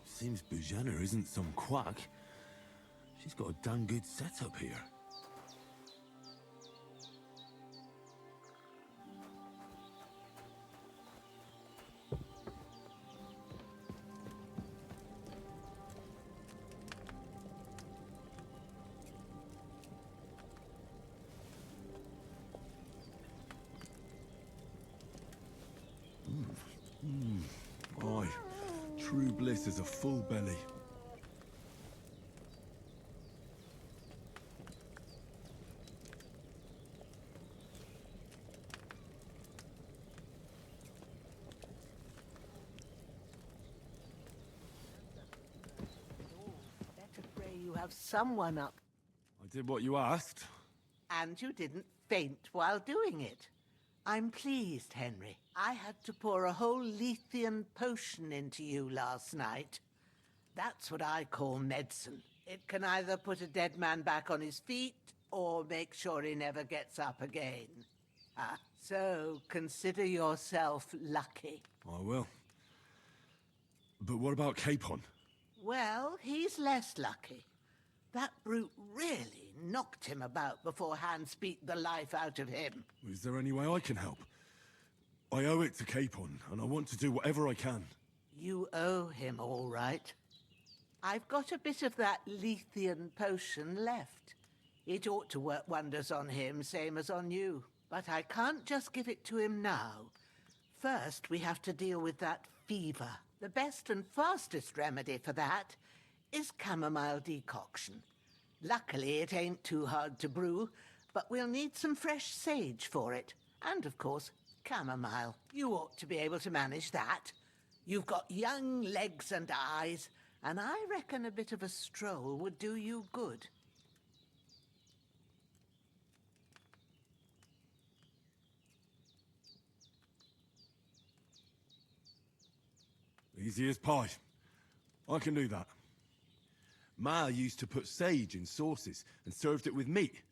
Seems Bujana isn't some quack. She's got a damn good setup here. Aye, true bliss is a full belly. Better pray you have someone up. I did what you asked. And you didn't faint while doing it. I'm pleased, Henry. I had to pour a whole Lethean potion into you last night. That's what I call medicine. It can either put a dead man back on his feet or make sure he never gets up again. So consider yourself lucky. I will. But what about Capon? Well, he's less lucky. That brute really knocked him about before Hans beat the life out of him. Is there any way I can help? I owe it to Capon, and I want to do whatever I can. You owe him, all right. I've got a bit of that Lethean potion left. It ought to work wonders on him, same as on you. But I can't just give it to him now. First, we have to deal with that fever. The best and fastest remedy for that is chamomile decoction. Luckily, it ain't too hard to brew, but we'll need some fresh sage for it. And, of course, chamomile. You ought to be able to manage that. You've got young legs and eyes, and I reckon a bit of a stroll would do you good. Easy as pie. I can do that. Ma used to put sage in sauces and served it with meat.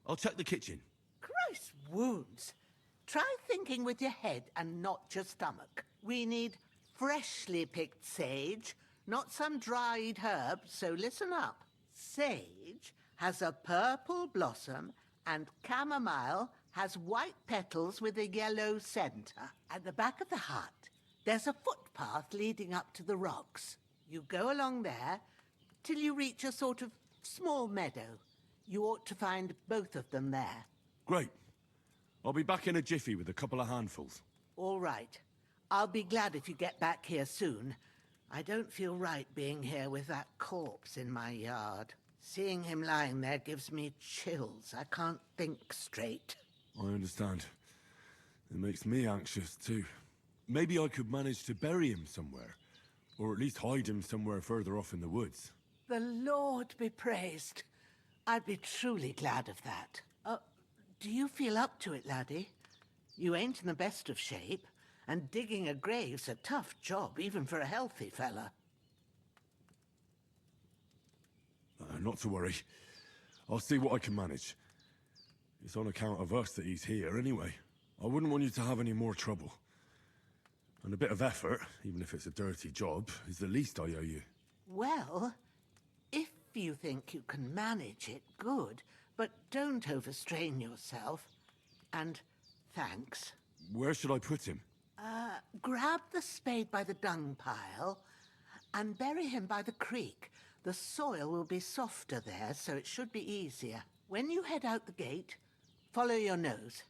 I'll check the kitchen. Christ's wounds! Try thinking with your head and not your stomach. We need freshly picked sage, not some dried herb, so listen up. Sage has a purple blossom and chamomile has white petals with a yellow center. At the back of the hut, there's a footpath leading up to the rocks. You go along there till you reach a sort of small meadow. You ought to find both of them there. Great. I'll be back in a jiffy with a couple of handfuls. All right. I'll be glad if you get back here soon. I don't feel right being here with that corpse in my yard. Seeing him lying there gives me chills. I can't think straight. I understand. It makes me anxious, too. Maybe I could manage to bury him somewhere. Or at least hide him somewhere further off in the woods. The Lord be praised. I'd be truly glad of that. Do you feel up to it, laddie? You ain't in the best of shape, and digging a grave's a tough job, even for a healthy fella. Not to worry. I'll see what I can manage. It's on account of us that he's here, anyway. I wouldn't want you to have any more trouble. And a bit of effort, even if it's a dirty job, is the least I owe you. Well, if you think you can manage it, good. But don't overstrain yourself. And thanks. Where should I put him? Grab the spade by the dung pile and bury him by the creek. The soil will be softer there, so it should be easier. When you head out the gate, follow your nose.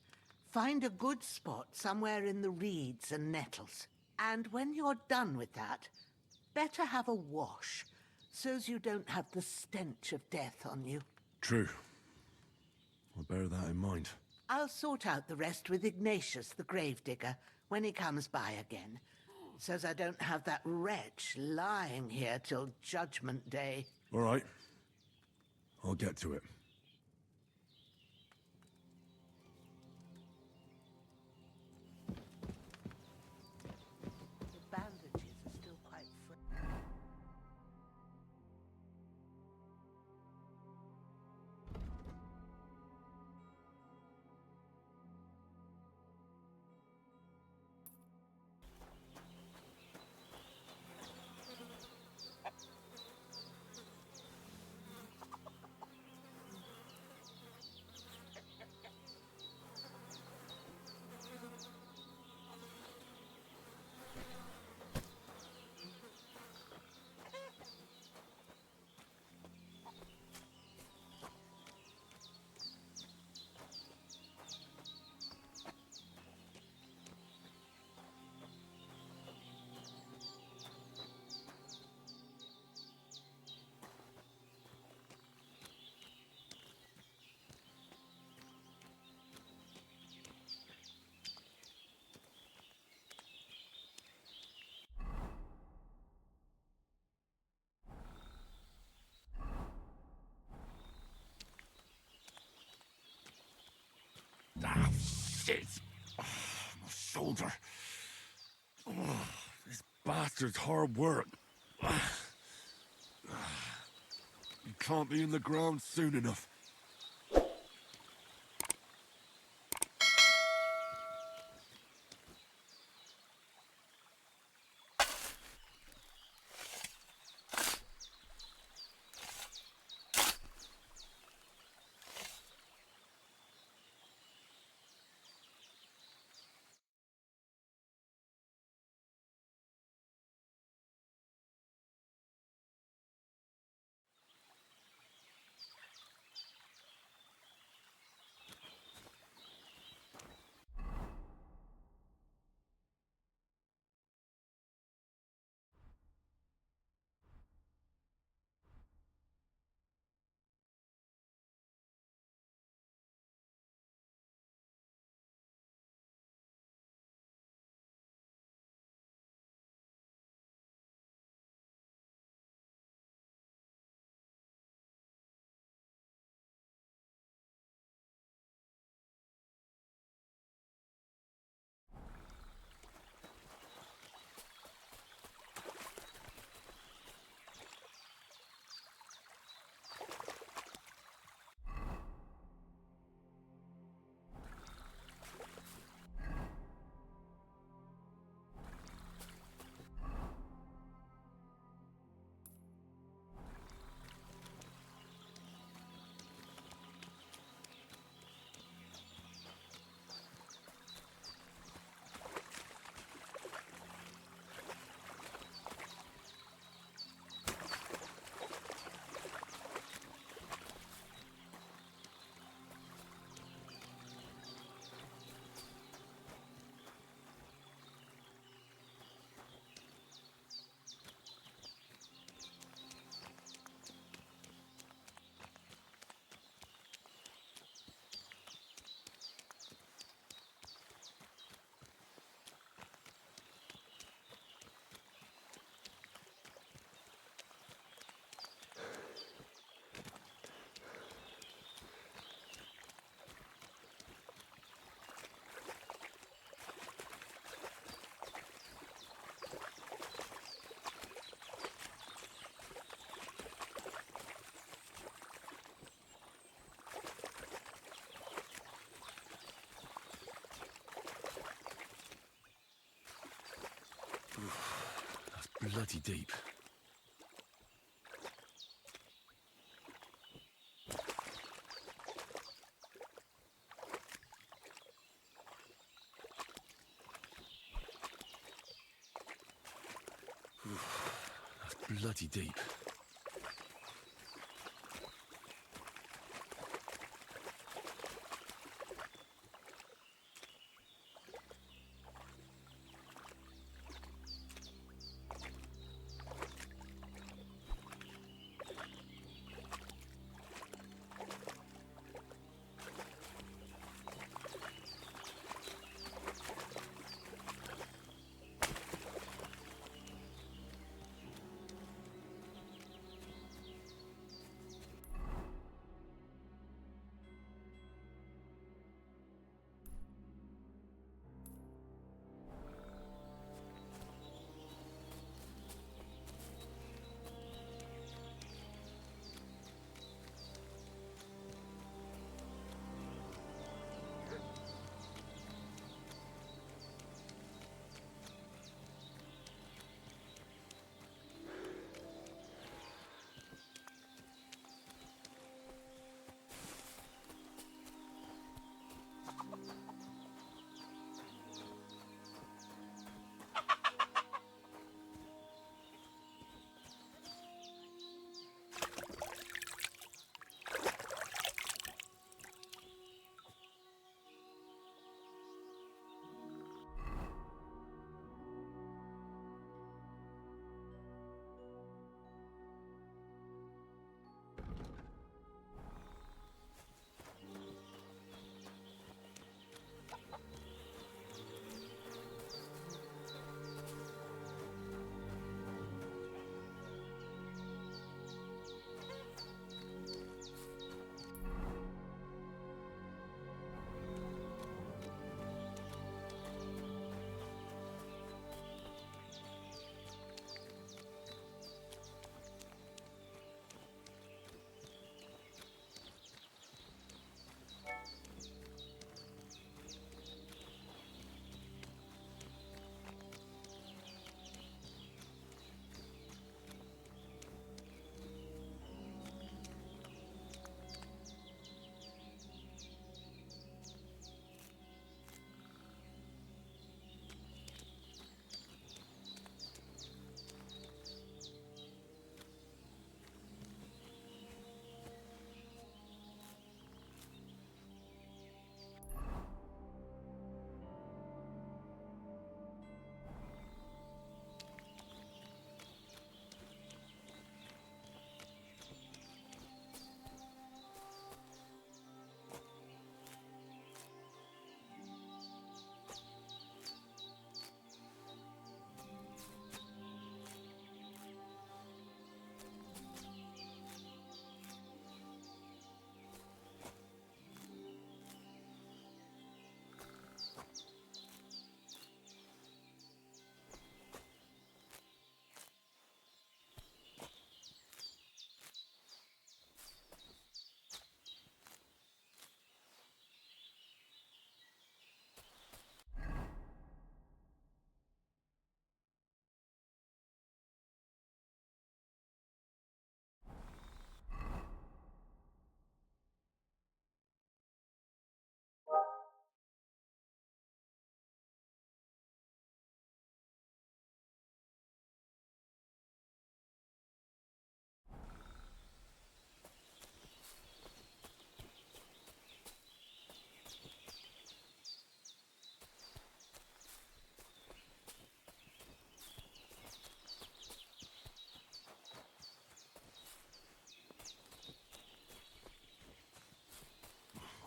Find a good spot somewhere in the reeds and nettles. And when you're done with that, better have a wash, so's you don't have the stench of death on you. True. I'll bear that in mind. I'll sort out the rest with Ignatius, the gravedigger, when he comes by again, so's I don't have that wretch lying here till Judgment Day. All right. I'll get to it. The bandages are still quite fresh. Ah, shit! Oh, my shoulder. Oh, this bastard's hard work. You can't be in the ground soon enough. bloody deep. That's bloody deep.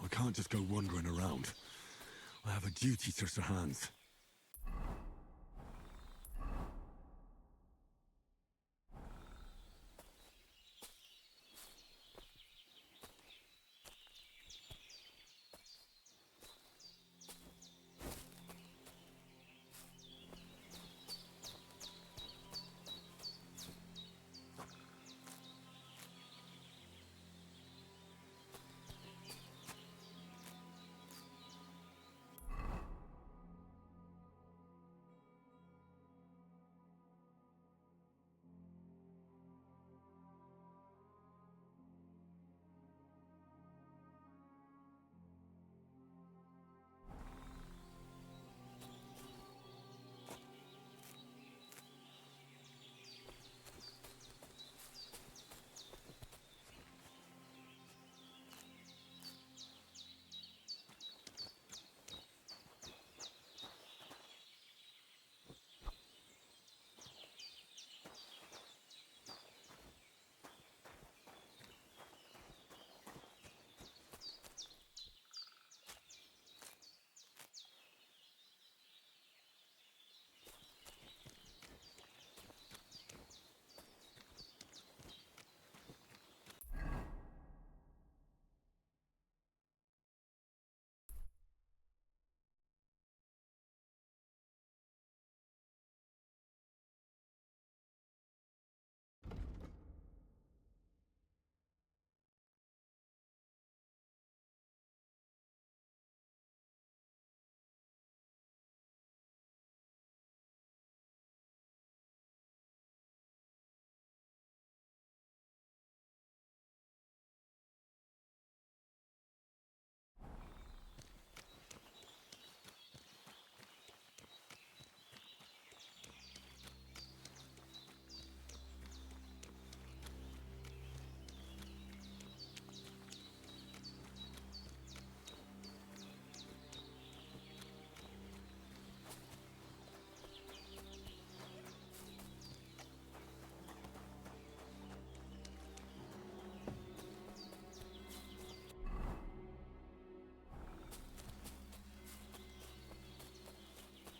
I can't just go wandering around. I have a duty to Sir Hans.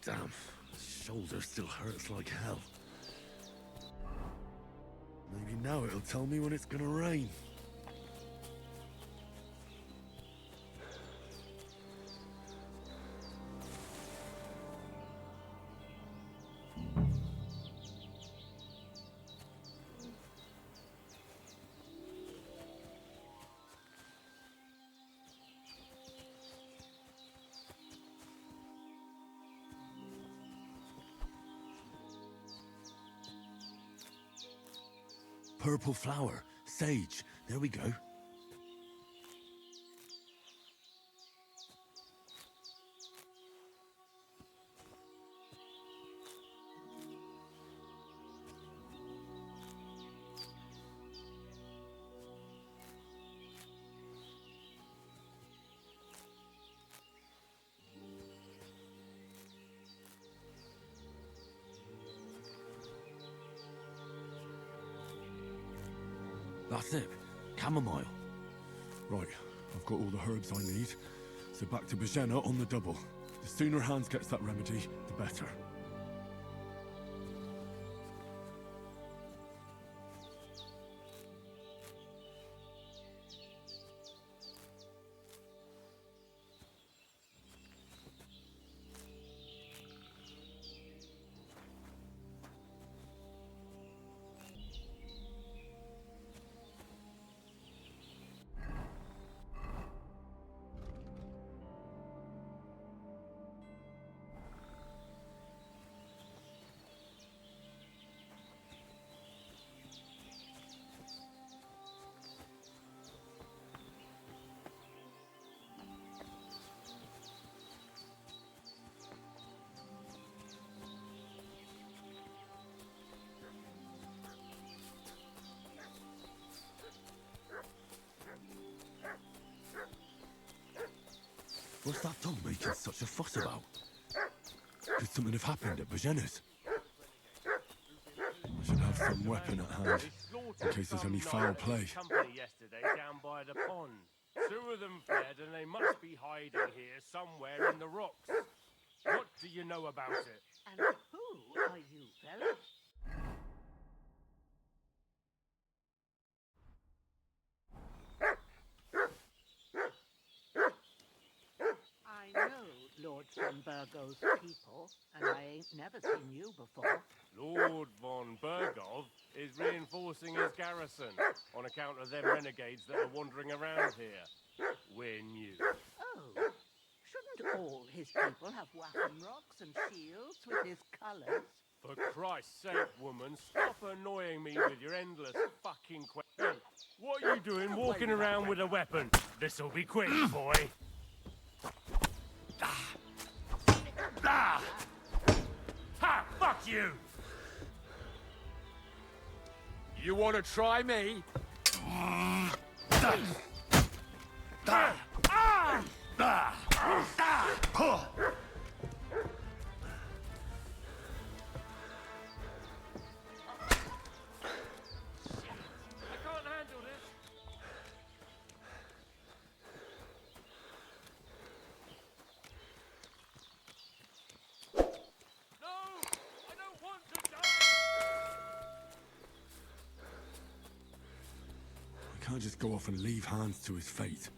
Damn, shoulder still hurts like hell. Maybe now it'll tell me when it's gonna rain. Purple flower, sage, there we go. That's it. Chamomile. Right, I've got all the herbs I need. So back to Bajena on the double. The sooner Hans gets that remedy, the better. What's that dog making such a fuss about? Could something have happened at Bajena's? I should have some weapon at hand, in case there's any foul play. Company yesterday down by the pond. 2 of them fled and they must be hiding here somewhere in the rocks. What do you know about it? And who are you, fellas? I know Lord von Burgo's people, and I ain't never seen you before. Lord von Burgov is reinforcing his garrison on account of them renegades that are wandering around here. We're new. Oh, shouldn't all his people have waffen rocks and shields with his colours? For Christ's sake, woman, stop annoying me with your endless fucking questions. What are you doing walking around with a weapon? This'll be quick, boy. Ha! Fuck you! You want to try me? I can't handle this. No! I don't want to die! I can't just go off and leave Hans to his fate.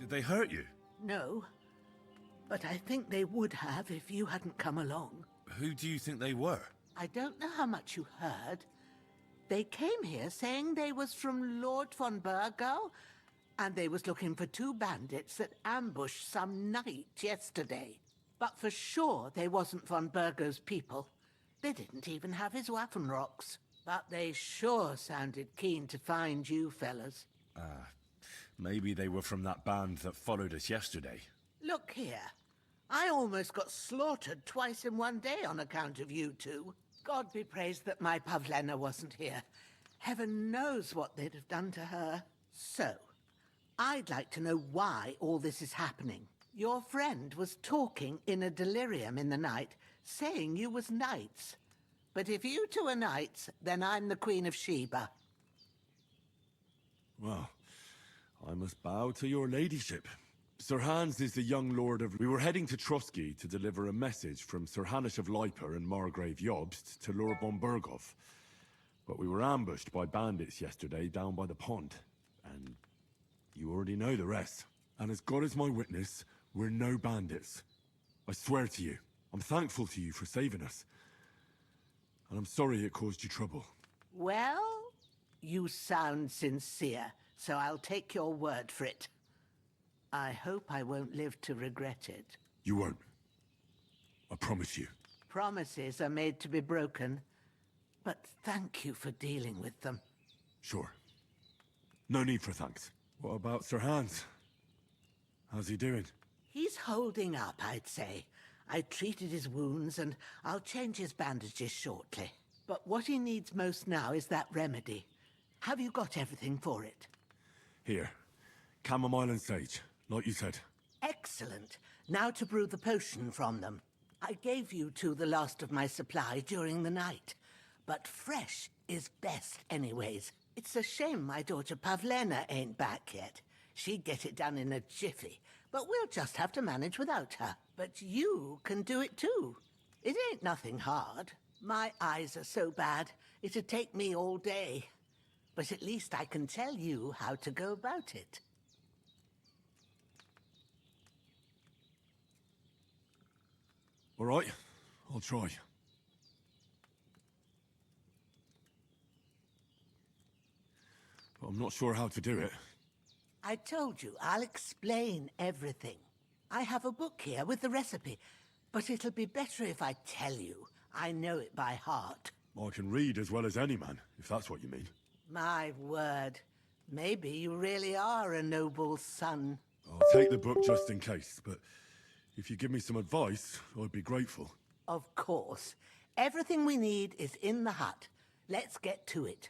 Did they hurt you? No, but I think they would have if you hadn't come along. Who do you think they were? I don't know how much you heard. They came here saying they was from Lord von Burgo, and they was looking for 2 bandits that ambushed some knight yesterday. But for sure they wasn't von Burgo's people. They didn't even have his Waffenrocks. But they sure sounded keen to find you fellas. Maybe they were from that band that followed us yesterday. Look here. I almost got slaughtered twice in one day on account of you two. God be praised that my Pavlena wasn't here. Heaven knows what they'd have done to her. So, I'd like to know why all this is happening. Your friend was talking in a delirium in the night, saying you was knights. But if you two are knights, then I'm the Queen of Sheba. Well, I must bow to your ladyship. Sir Hans is the young lord of... We were heading to Trusky to deliver a message from Sir Hanush of Leiper and Margrave Jobst to Lord von Burgov. But we were ambushed by bandits yesterday down by the pond. And you already know the rest. And as God is my witness, we're no bandits. I swear to you. I'm thankful to you for saving us. And I'm sorry it caused you trouble. Well, you sound sincere, so I'll take your word for it. I hope I won't live to regret it. You won't. I promise you. Promises are made to be broken, but thank you for dealing with them. Sure. No need for thanks. What about Sir Hans? How's he doing? He's holding up, I'd say. I treated his wounds, and I'll change his bandages shortly. But what he needs most now is that remedy. Have you got everything for it? Here. Chamomile and sage, like you said. Excellent. Now to brew the potion from them. I gave you two the last of my supply during the night. But fresh is best anyways. It's a shame my daughter Pavlena ain't back yet. She'd get it done in a jiffy, but we'll just have to manage without her. But you can do it too. It ain't nothing hard. My eyes are so bad, it'd take me all day. But at least I can tell you how to go about it. All right, I'll try. But I'm not sure how to do it. I told you, I'll explain everything. I have a book here with the recipe, but it'll be better if I tell you. I know it by heart. I can read as well as any man, if that's what you mean. My word. Maybe you really are a noble son. I'll take the book just in case, but if you give me some advice, I'd be grateful. Of course. Everything we need is in the hut. Let's get to it.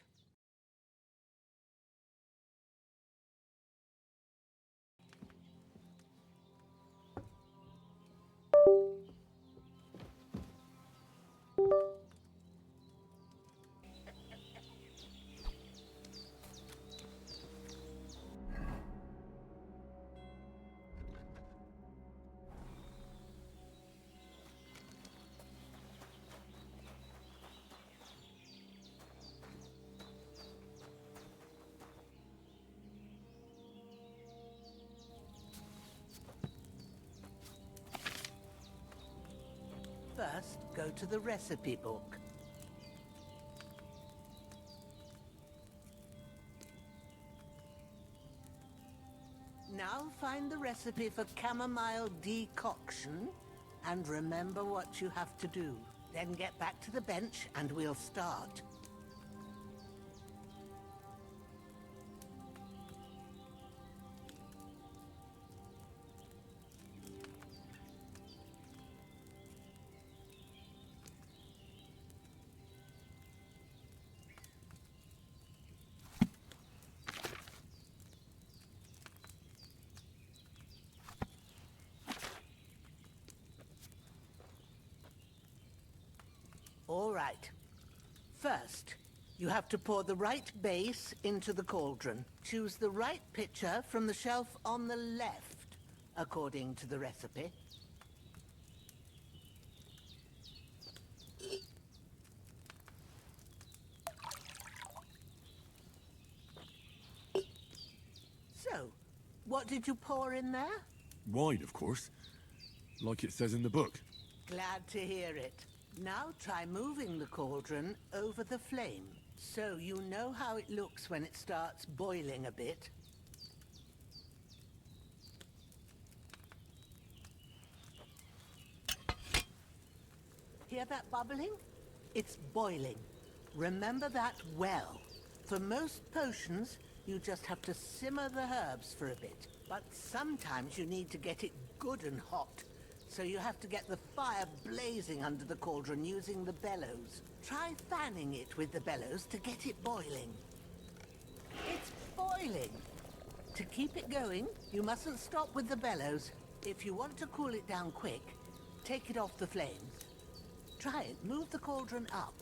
First, go to the recipe book. Now find the recipe for chamomile decoction, and remember what you have to do. Then get back to the bench and we'll start. All right. First, you have to pour the right base into the cauldron. Choose the right pitcher from the shelf on the left, according to the recipe. So, What did you pour in there? Wine, of course. Like it says in the book. Glad to hear it. Now try moving the cauldron over the flame, so you know how it looks when it starts boiling a bit. Hear that bubbling? It's boiling. Remember that well. For most potions, you just have to simmer the herbs for a bit. But sometimes you need to get it good and hot. So you have to get the fire blazing under the cauldron using the bellows. Try fanning it with the bellows to get it boiling. It's boiling. To keep it going, you mustn't stop with the bellows. If you want to cool it down quick, take it off the flames. Try it. Move the cauldron up.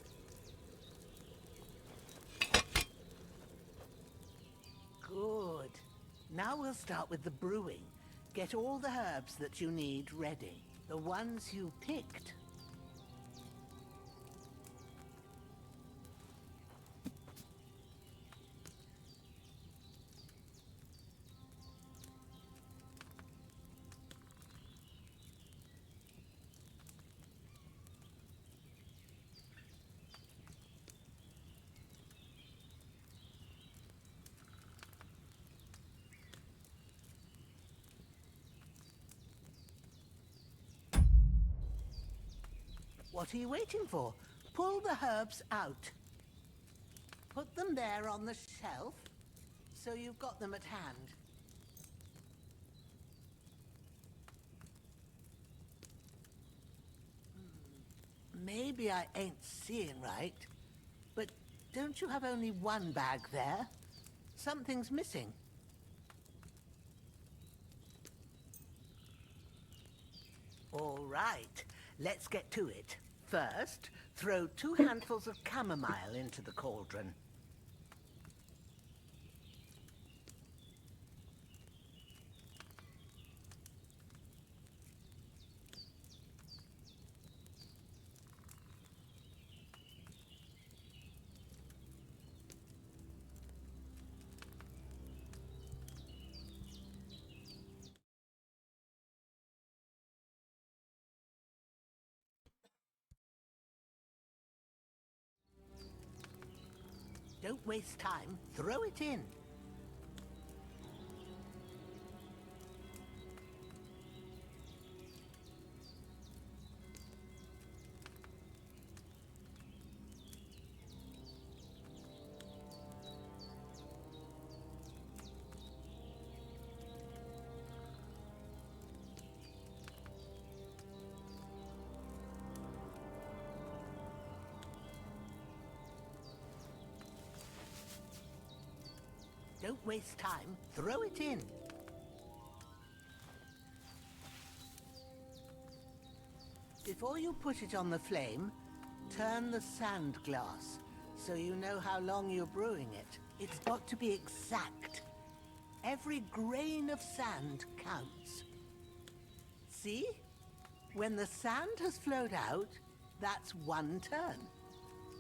Good. Now we'll start with the brewing. Get all the herbs that you need ready. The ones you picked. What are you waiting for? Pull the herbs out. Put them there on the shelf, so you've got them at hand. Maybe I ain't seeing right, but don't you have only one bag there? Something's missing. All right, let's get to it. First, throw 2 handfuls of chamomile into the cauldron. Don't waste time. Throw it in. Don't waste time. Throw it in. Before you put it on the flame, turn the sand glass so you know how long you're brewing it. It's got to be exact. Every grain of sand counts. See? When the sand has flowed out, that's 1 turn.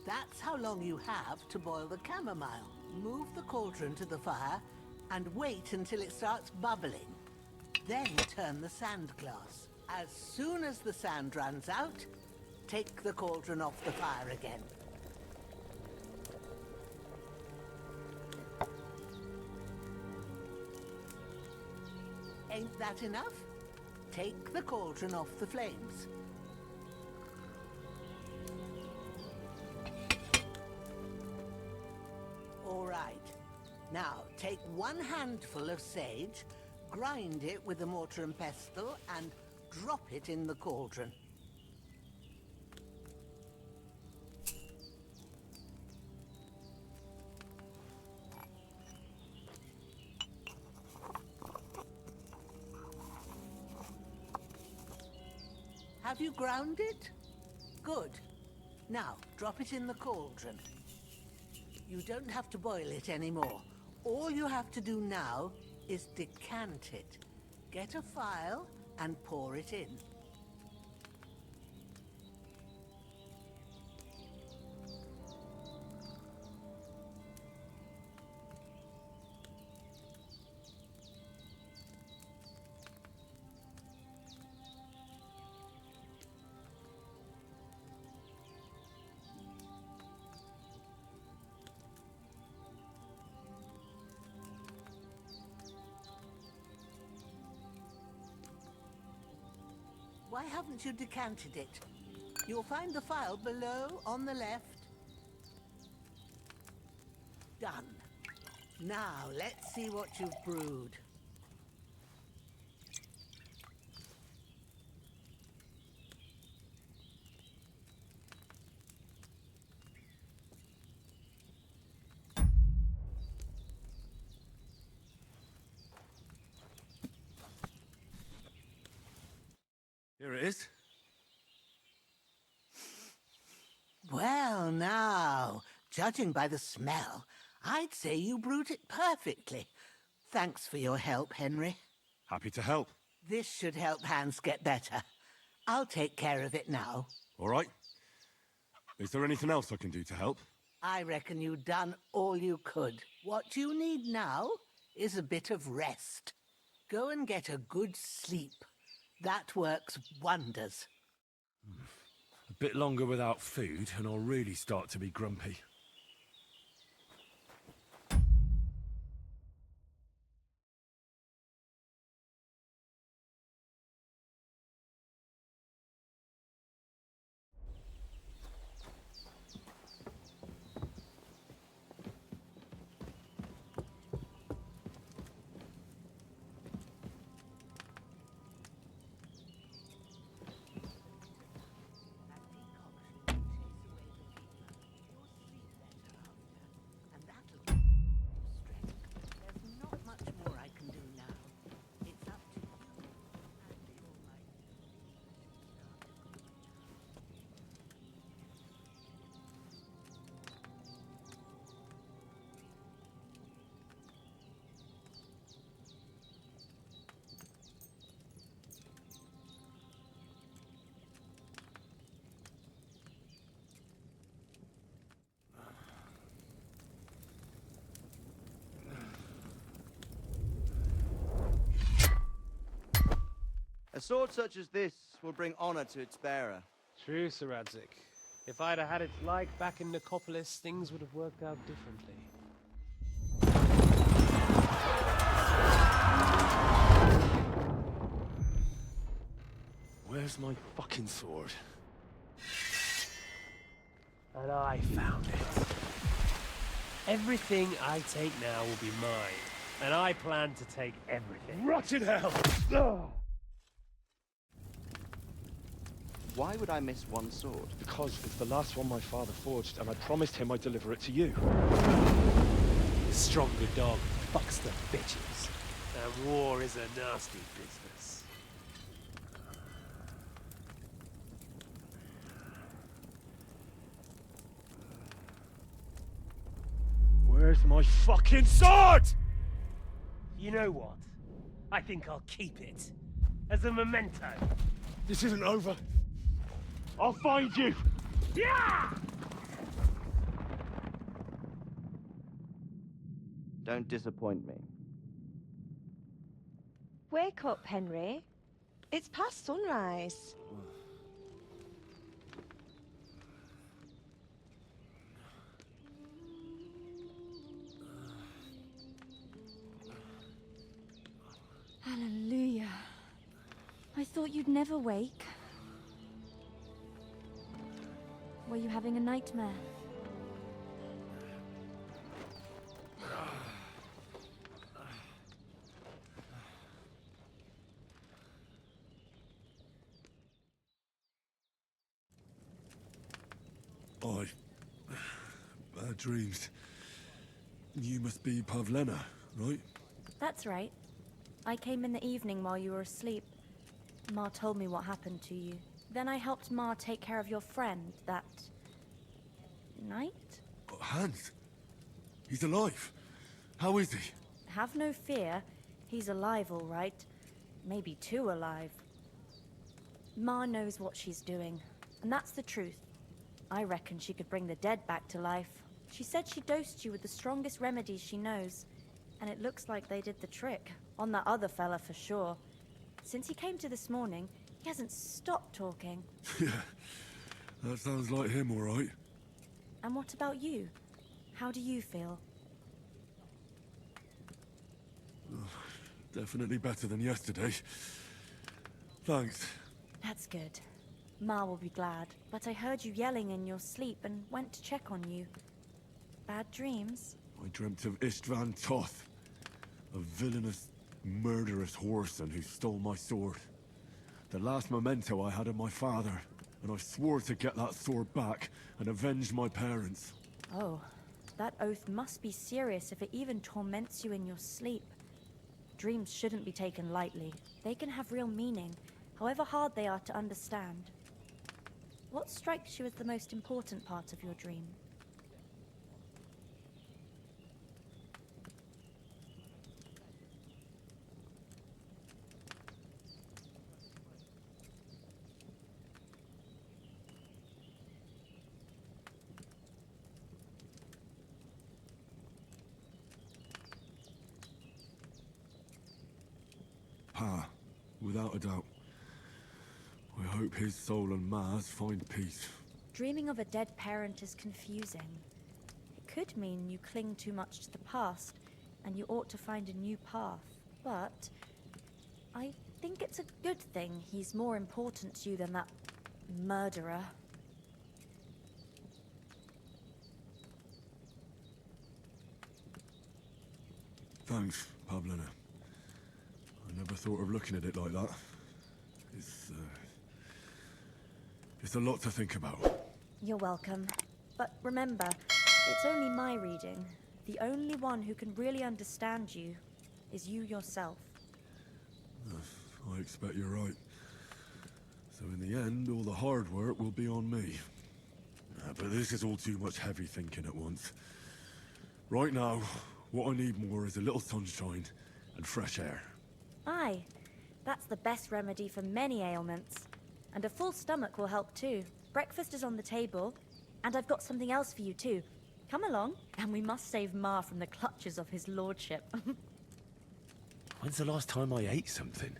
That's how long you have to boil the chamomile. Move the cauldron to the fire and wait until it starts bubbling. Then turn the sand glass. As soon as the sand runs out, take the cauldron off the fire again. Ain't that enough? Take the cauldron off the flames. All right. Now, take 1 handful of sage, grind it with a mortar and pestle, and drop it in the cauldron. Have you ground it? Good. Now, drop it in the cauldron. You don't have to boil it anymore. All you have to do now is decant it. Get a phial and pour it in. Why haven't you decanted it? You'll find the file below on the left. Done. Now, let's see what you've brewed. Here it is. Well, now, judging by the smell, I'd say you brewed it perfectly. Thanks for your help, Henry. Happy to help. This should help Hans get better. I'll take care of it now. All right. Is there anything else I can do to help? I reckon you've done all you could. What you need now is a bit of rest. Go and get a good sleep. That works wonders. A bit longer without food, and I'll really start to be grumpy. There's not much more I can do now. It's up to you and all my... A sword such as this will bring honor to its bearer. True, Sir Radzik. If I'd have had its like back in Nicopolis, things would have worked out differently. Where's my fucking sword? And I found it. Everything I take now will be mine, and I plan to take everything. Rotted hell! Ugh. Why would I miss one sword? Because it's the last one my father forged, and I promised him I'd deliver it to you. The stronger dog fucks the bitches, and war is a nasty business. Where's my fucking sword? You know what? I think I'll keep it. As a memento. This isn't over. I'll find you! Yeah! Don't disappoint me. Wake up, Henry. It's past sunrise. Hallelujah. I thought you'd never wake. Were you having a nightmare? Bad dreams. You must be Pavlena, right? That's right. I came in the evening while you were asleep. Ma told me what happened to you. Then I helped Ma take care of your friend that... night? Hans? He's alive. How is he? Have no fear. He's alive, all right. Maybe too alive. Ma knows what she's doing, and that's the truth. I reckon she could bring the dead back to life. She said she dosed you with the strongest remedies she knows, and it looks like they did the trick. On that other fella for sure. Since he came to this morning, he hasn't stopped talking. Yeah, that sounds like him, all right. And what about you? How do you feel? Definitely better than yesterday. Thanks. That's good. Ma will be glad, but I heard you yelling in your sleep and went to check on you. Bad dreams? I dreamt of Istvan Toth, a villainous, murderous whoreson who stole my sword. The last memento I had of my father, and I swore to get that sword back and avenge my parents. Oh, that oath must be serious if it even torments you in your sleep. Dreams shouldn't be taken lightly. They can have real meaning, however hard they are to understand. What strikes you as the most important part of your dream? Pa, without a doubt. I hope his soul and Ma's find peace. Dreaming of a dead parent is confusing. It could mean you cling too much to the past, and you ought to find a new path. But I think it's a good thing he's more important to you than that murderer. Thanks, Pavlina. I never thought of looking at it like that. It's a lot to think about. You're welcome. But remember, it's only my reading. The only one who can really understand you is you yourself. I expect you're right. So in the end, all the hard work will be on me. But this is all too much heavy thinking at once. Right now, what I need more is a little sunshine and fresh air. Aye, that's the best remedy for many ailments. And a full stomach will help too. Breakfast is on the table, and I've got something else for you too. Come along, and we must save Ma from the clutches of his lordship. When's the last time I ate something?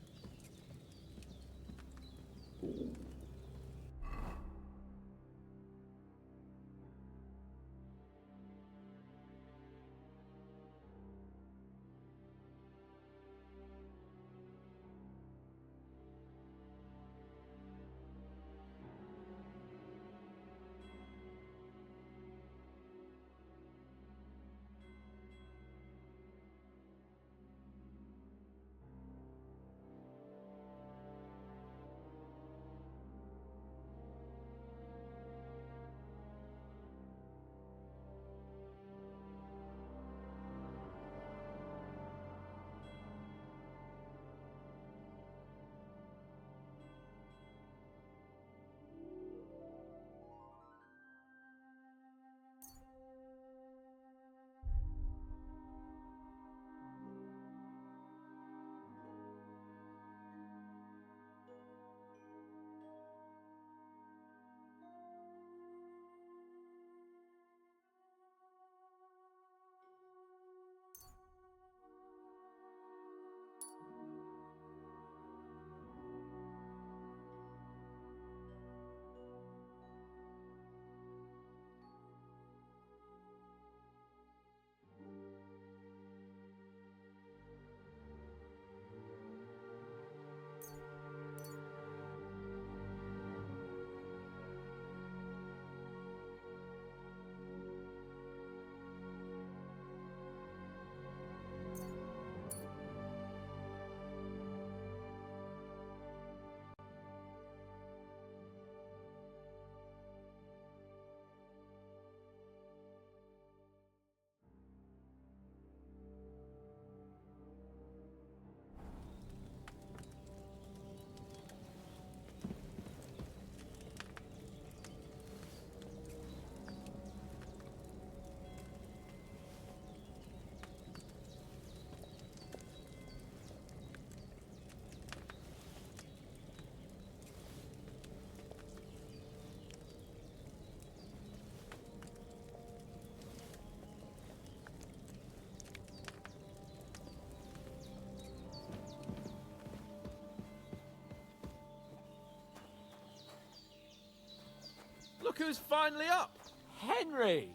Look who's finally up! Henry!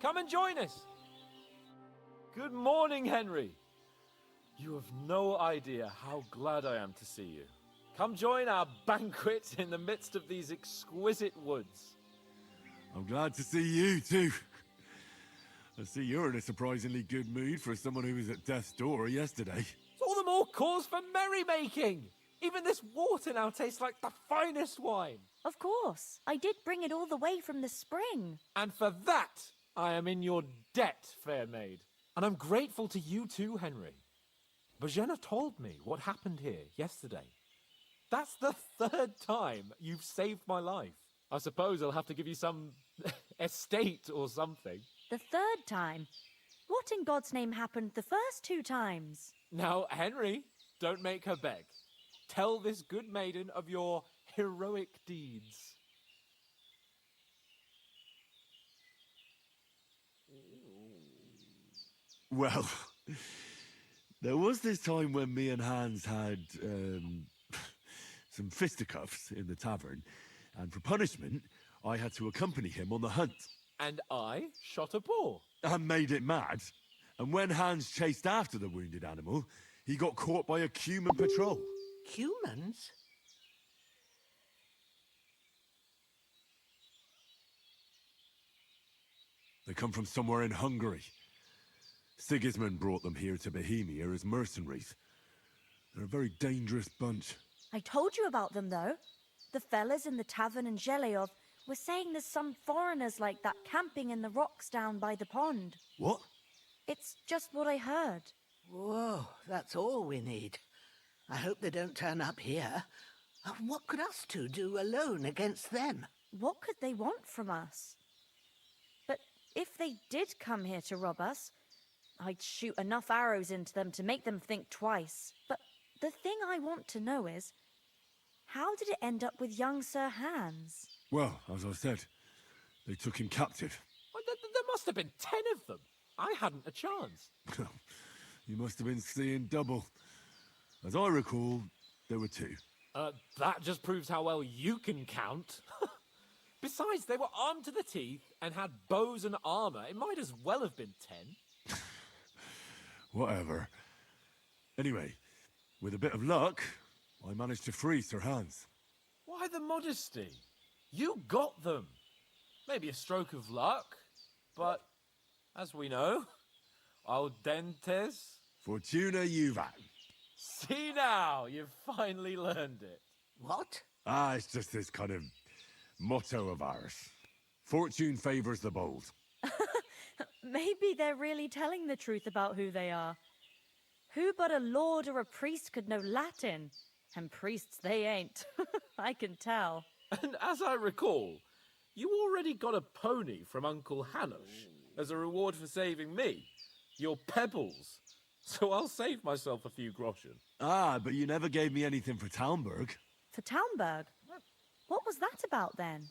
Come and join us! Good morning, Henry! You have no idea how glad I am to see you. Come join our banquet in the midst of these exquisite woods. I'm glad to see you, too. I see you're in a surprisingly good mood for someone who was at death's door yesterday. It's all the more cause for merrymaking. Even this water now tastes like the finest wine. Of course. I did bring it all the way from the spring. And for that, I am in your debt, fair maid. And I'm grateful to you too, Henry. Bajena told me what happened here yesterday. That's the 3rd time you've saved my life. I suppose I'll have to give you some estate or something. The 3rd time? What in God's name happened the first 2 times? Now, Henry, don't make her beg. Tell this good maiden of your heroic deeds. Well, there was this time when me and Hans had, some fisticuffs in the tavern, and for punishment, I had to accompany him on the hunt. And I shot a boar. And made it mad. And when Hans chased after the wounded animal, he got caught by a human patrol. Humans? They come from somewhere in Hungary. Sigismund brought them here to Bohemia as mercenaries. They're a very dangerous bunch. I told you about them, though. The fellas in the tavern in Zheleov were saying there's some foreigners like that camping in the rocks down by the pond. What? It's just what I heard. Whoa, that's all we need. I hope they don't turn up here. What could us two do alone against them? What could they want from us? But if they did come here to rob us, I'd shoot enough arrows into them to make them think twice. But the thing I want to know is, how did it end up with young Sir Hans? Well, as I said, they took him captive. Well, there must have been 10 of them. I hadn't a chance. You must have been seeing double. As I recall, there were 2. That just proves how well you can count. Besides, they were armed to the teeth and had bows and armor. It might as well have been 10. Whatever. Anyway, with a bit of luck, I managed to free Sir Hans. Why the modesty? You got them. Maybe a stroke of luck, but as we know, al dentes. Fortuna juvat. See now, you've finally learned it. What? It's just this kind of motto of ours. Fortune favors the bold. Maybe they're really telling the truth about who they are. Who but a lord or a priest could know Latin? And priests they ain't. I can tell. And as I recall, you already got a pony from Uncle Hanush as a reward for saving me. Your pebbles. So I'll save myself a few groschen. But you never gave me anything for Talmberg. For Talmberg? What was that about then?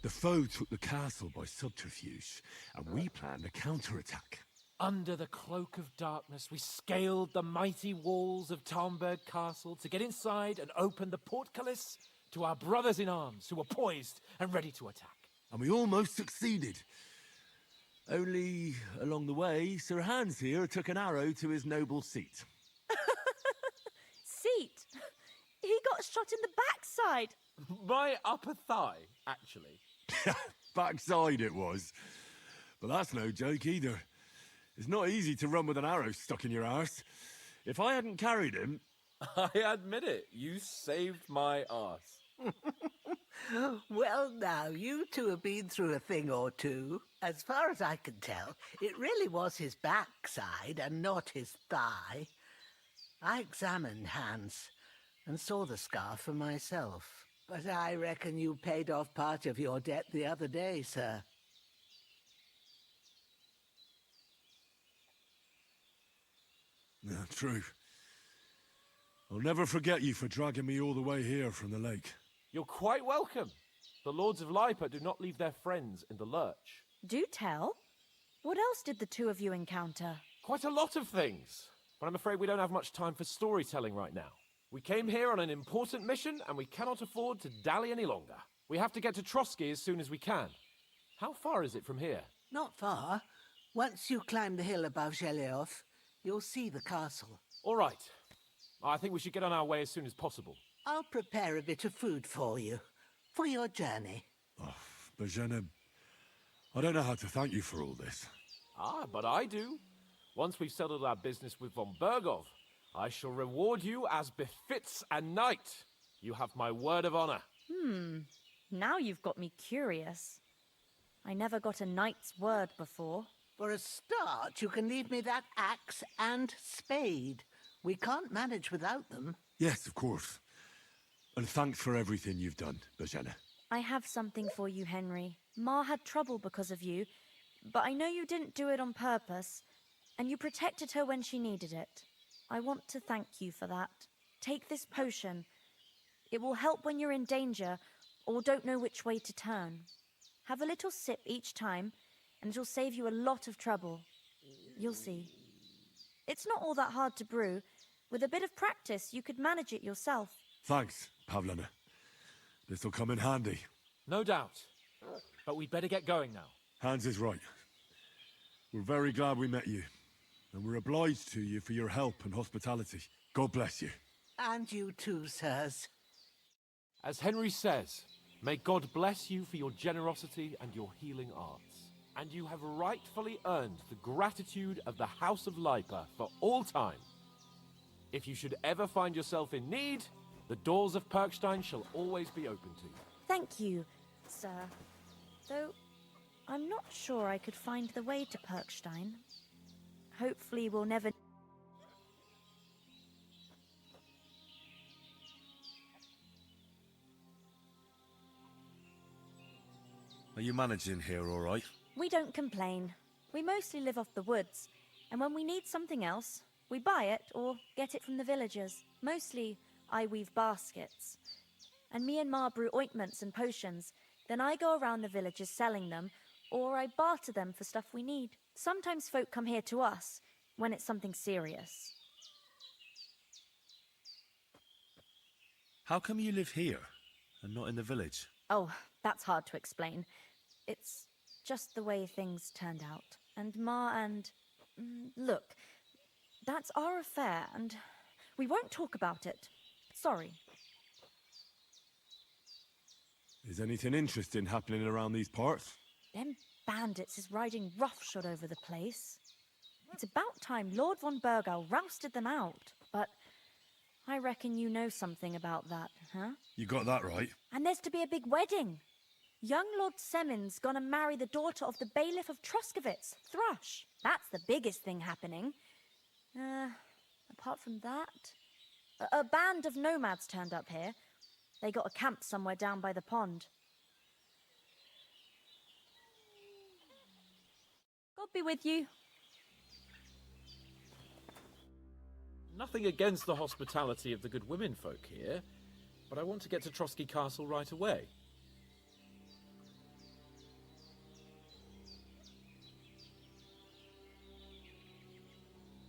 The foe took the castle by subterfuge, and we planned a counterattack. Under the cloak of darkness, we scaled the mighty walls of Talmberg Castle to get inside and open the portcullis to our brothers in arms who were poised and ready to attack. And we almost succeeded. Only, along the way, Sir Hans here took an arrow to his noble seat. Seat? He got shot in the backside. My upper thigh, actually. Backside it was. But that's no joke either. It's not easy to run with an arrow stuck in your arse. If I hadn't carried him... I admit it, you saved my arse. Well, now, you two have been through a thing or two. As far as I can tell, it really was his backside and not his thigh. I examined Hans and saw the scar for myself. But I reckon you paid off part of your debt the other day, sir. Yeah, true. I'll never forget you for dragging me all the way here from the lake. You're quite welcome. The Lords of Lipa do not leave their friends in the lurch. Do tell. What else did the two of you encounter? Quite a lot of things. But I'm afraid we don't have much time for storytelling right now. We came here on an important mission, and we cannot afford to dally any longer. We have to get to Trotsky as soon as we can. How far is it from here? Not far. Once you climb the hill above Geleoth, you'll see the castle. All right. I think we should get on our way as soon as possible. I'll prepare a bit of food for you, for your journey. Bozhena, I don't know how to thank you for all this. Ah, but I do. Once we've settled our business with von Bergov, I shall reward you as befits a knight. You have my word of honor. Now you've got me curious. I never got a knight's word before. For a start, you can leave me that axe and spade. We can't manage without them. Yes, of course. And thanks for everything you've done, Bozhena. I have something for you, Henry. Ma had trouble because of you, but I know you didn't do it on purpose, and you protected her when she needed it. I want to thank you for that. Take this potion. It will help when you're in danger or don't know which way to turn. Have a little sip each time, and it'll save you a lot of trouble. You'll see. It's not all that hard to brew. With a bit of practice, you could manage it yourself. Thanks, Pavlana. This'll come in handy. No doubt. But we'd better get going now. Hans is right. We're very glad we met you. And we're obliged to you for your help and hospitality. God bless you. And you too, sirs. As Henry says, may God bless you for your generosity and your healing arts. And you have rightfully earned the gratitude of the House of Lipa for all time. If you should ever find yourself in need, the doors of Perkstein shall always be open to you. Thank you, sir. Though, I'm not sure I could find the way to Perkstein. Hopefully we'll never... Are you managing here all right? We don't complain. We mostly live off the woods, and when we need something else, we buy it or get it from the villagers. Mostly, I weave baskets. And me and Ma brew ointments and potions. Then I go around the villages selling them, or I barter them for stuff we need. Sometimes folk come here to us, when it's something serious. How come you live here and not in the village? Oh, that's hard to explain. It's just the way things turned out. And Ma and... Look, that's our affair, and we won't talk about it. Sorry. Is anything interesting happening around these parts? Them bandits is riding roughshod over the place. It's about time Lord von Burgau rousted them out. But I reckon you know something about that, huh? You got that right. And there's to be a big wedding. Young Lord Semin's gonna marry the daughter of the bailiff of Troskowitz, Thrush. That's the biggest thing happening. Apart from that... A band of nomads turned up here. They got a camp somewhere down by the pond. God be with you. Nothing against the hospitality of the good women folk here, but I want to get to Trotsky Castle right away.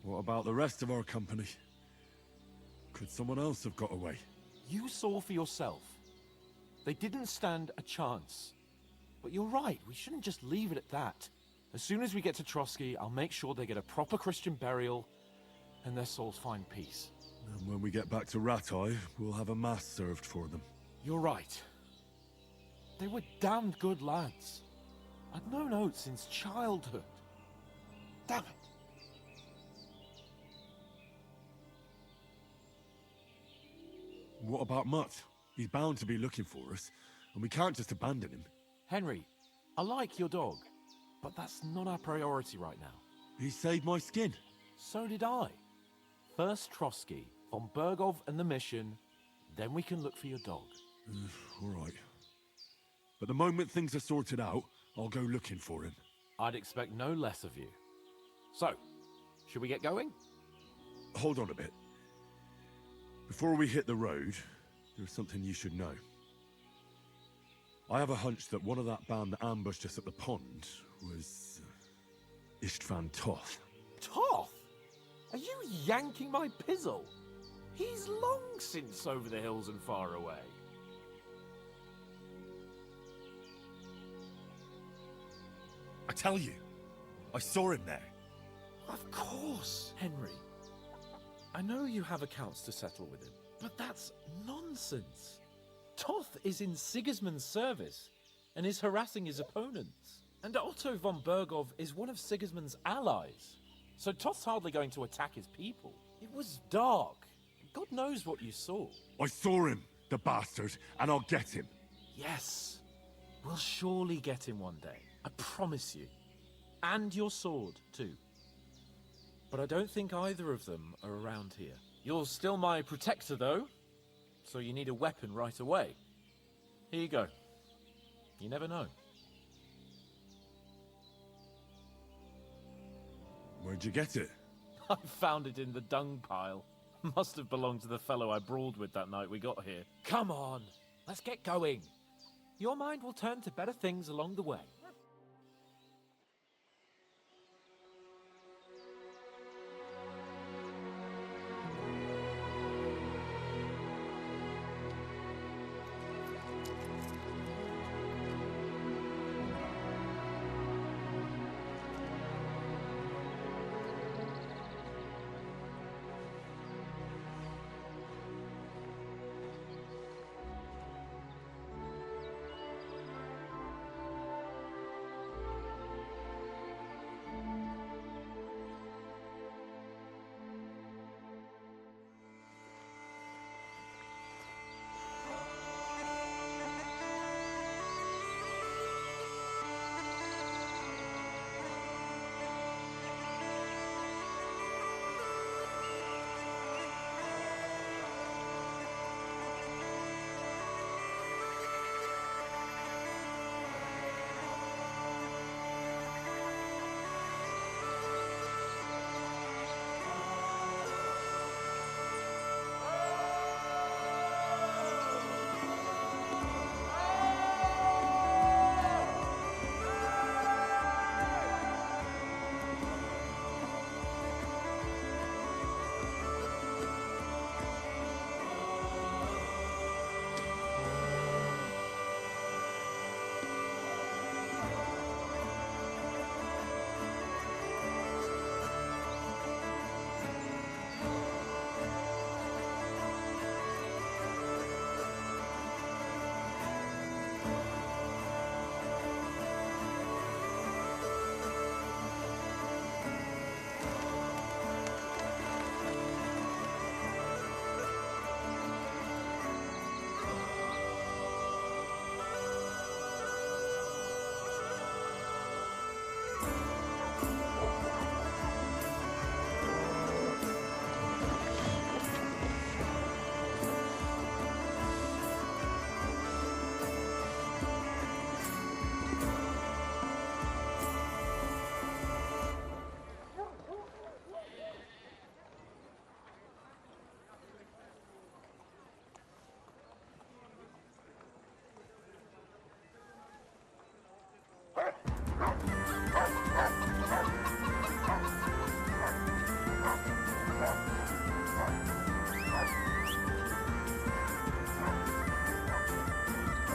What about the rest of our company? Could someone else have got away? You saw for yourself. They didn't stand a chance. But you're right, we shouldn't just leave it at that. As soon as we get to Trotsky, I'll make sure they get a proper Christian burial and their souls find peace. And when we get back to Ratai, we'll have a mass served for them. You're right. They were damned good lads. I'd known Oates since childhood. Damn it. What about Mutt? He's bound to be looking for us, and we can't just abandon him. Henry, I like your dog, but that's not our priority right now. He saved my skin. So did I. First Trotsky, von Bergov and the mission, then we can look for your dog. All right. But the moment things are sorted out, I'll go looking for him. I'd expect no less of you. So, should we get going? Hold on a bit. Before we hit the road, there's something you should know. I have a hunch that one of that band that ambushed us at the pond was... Istvan Toth. Toth? Are you yanking my pizzle? He's long since over the hills and far away. I tell you, I saw him there. Of course, Henry. I know you have accounts to settle with him, but that's nonsense. Toth is in Sigismund's service and is harassing his opponents. And Otto von Bergov is one of Sigismund's allies. So Toth's hardly going to attack his people. It was dark. God knows what you saw. I saw him, the bastard, and I'll get him. Yes. We'll surely get him one day. I promise you. And your sword, too. But I don't think either of them are around here. You're still my protector, though. So you need a weapon right away. Here you go. You never know. Where'd you get it? I found it in the dung pile. Must have belonged to the fellow I brawled with that night we got here. Come on, let's get going. Your mind will turn to better things along the way.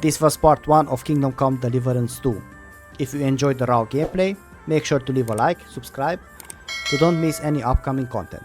This was part 1 of Kingdom Come Deliverance 2. If you enjoyed the raw gameplay, make sure to leave a like, subscribe, to don't miss any upcoming content.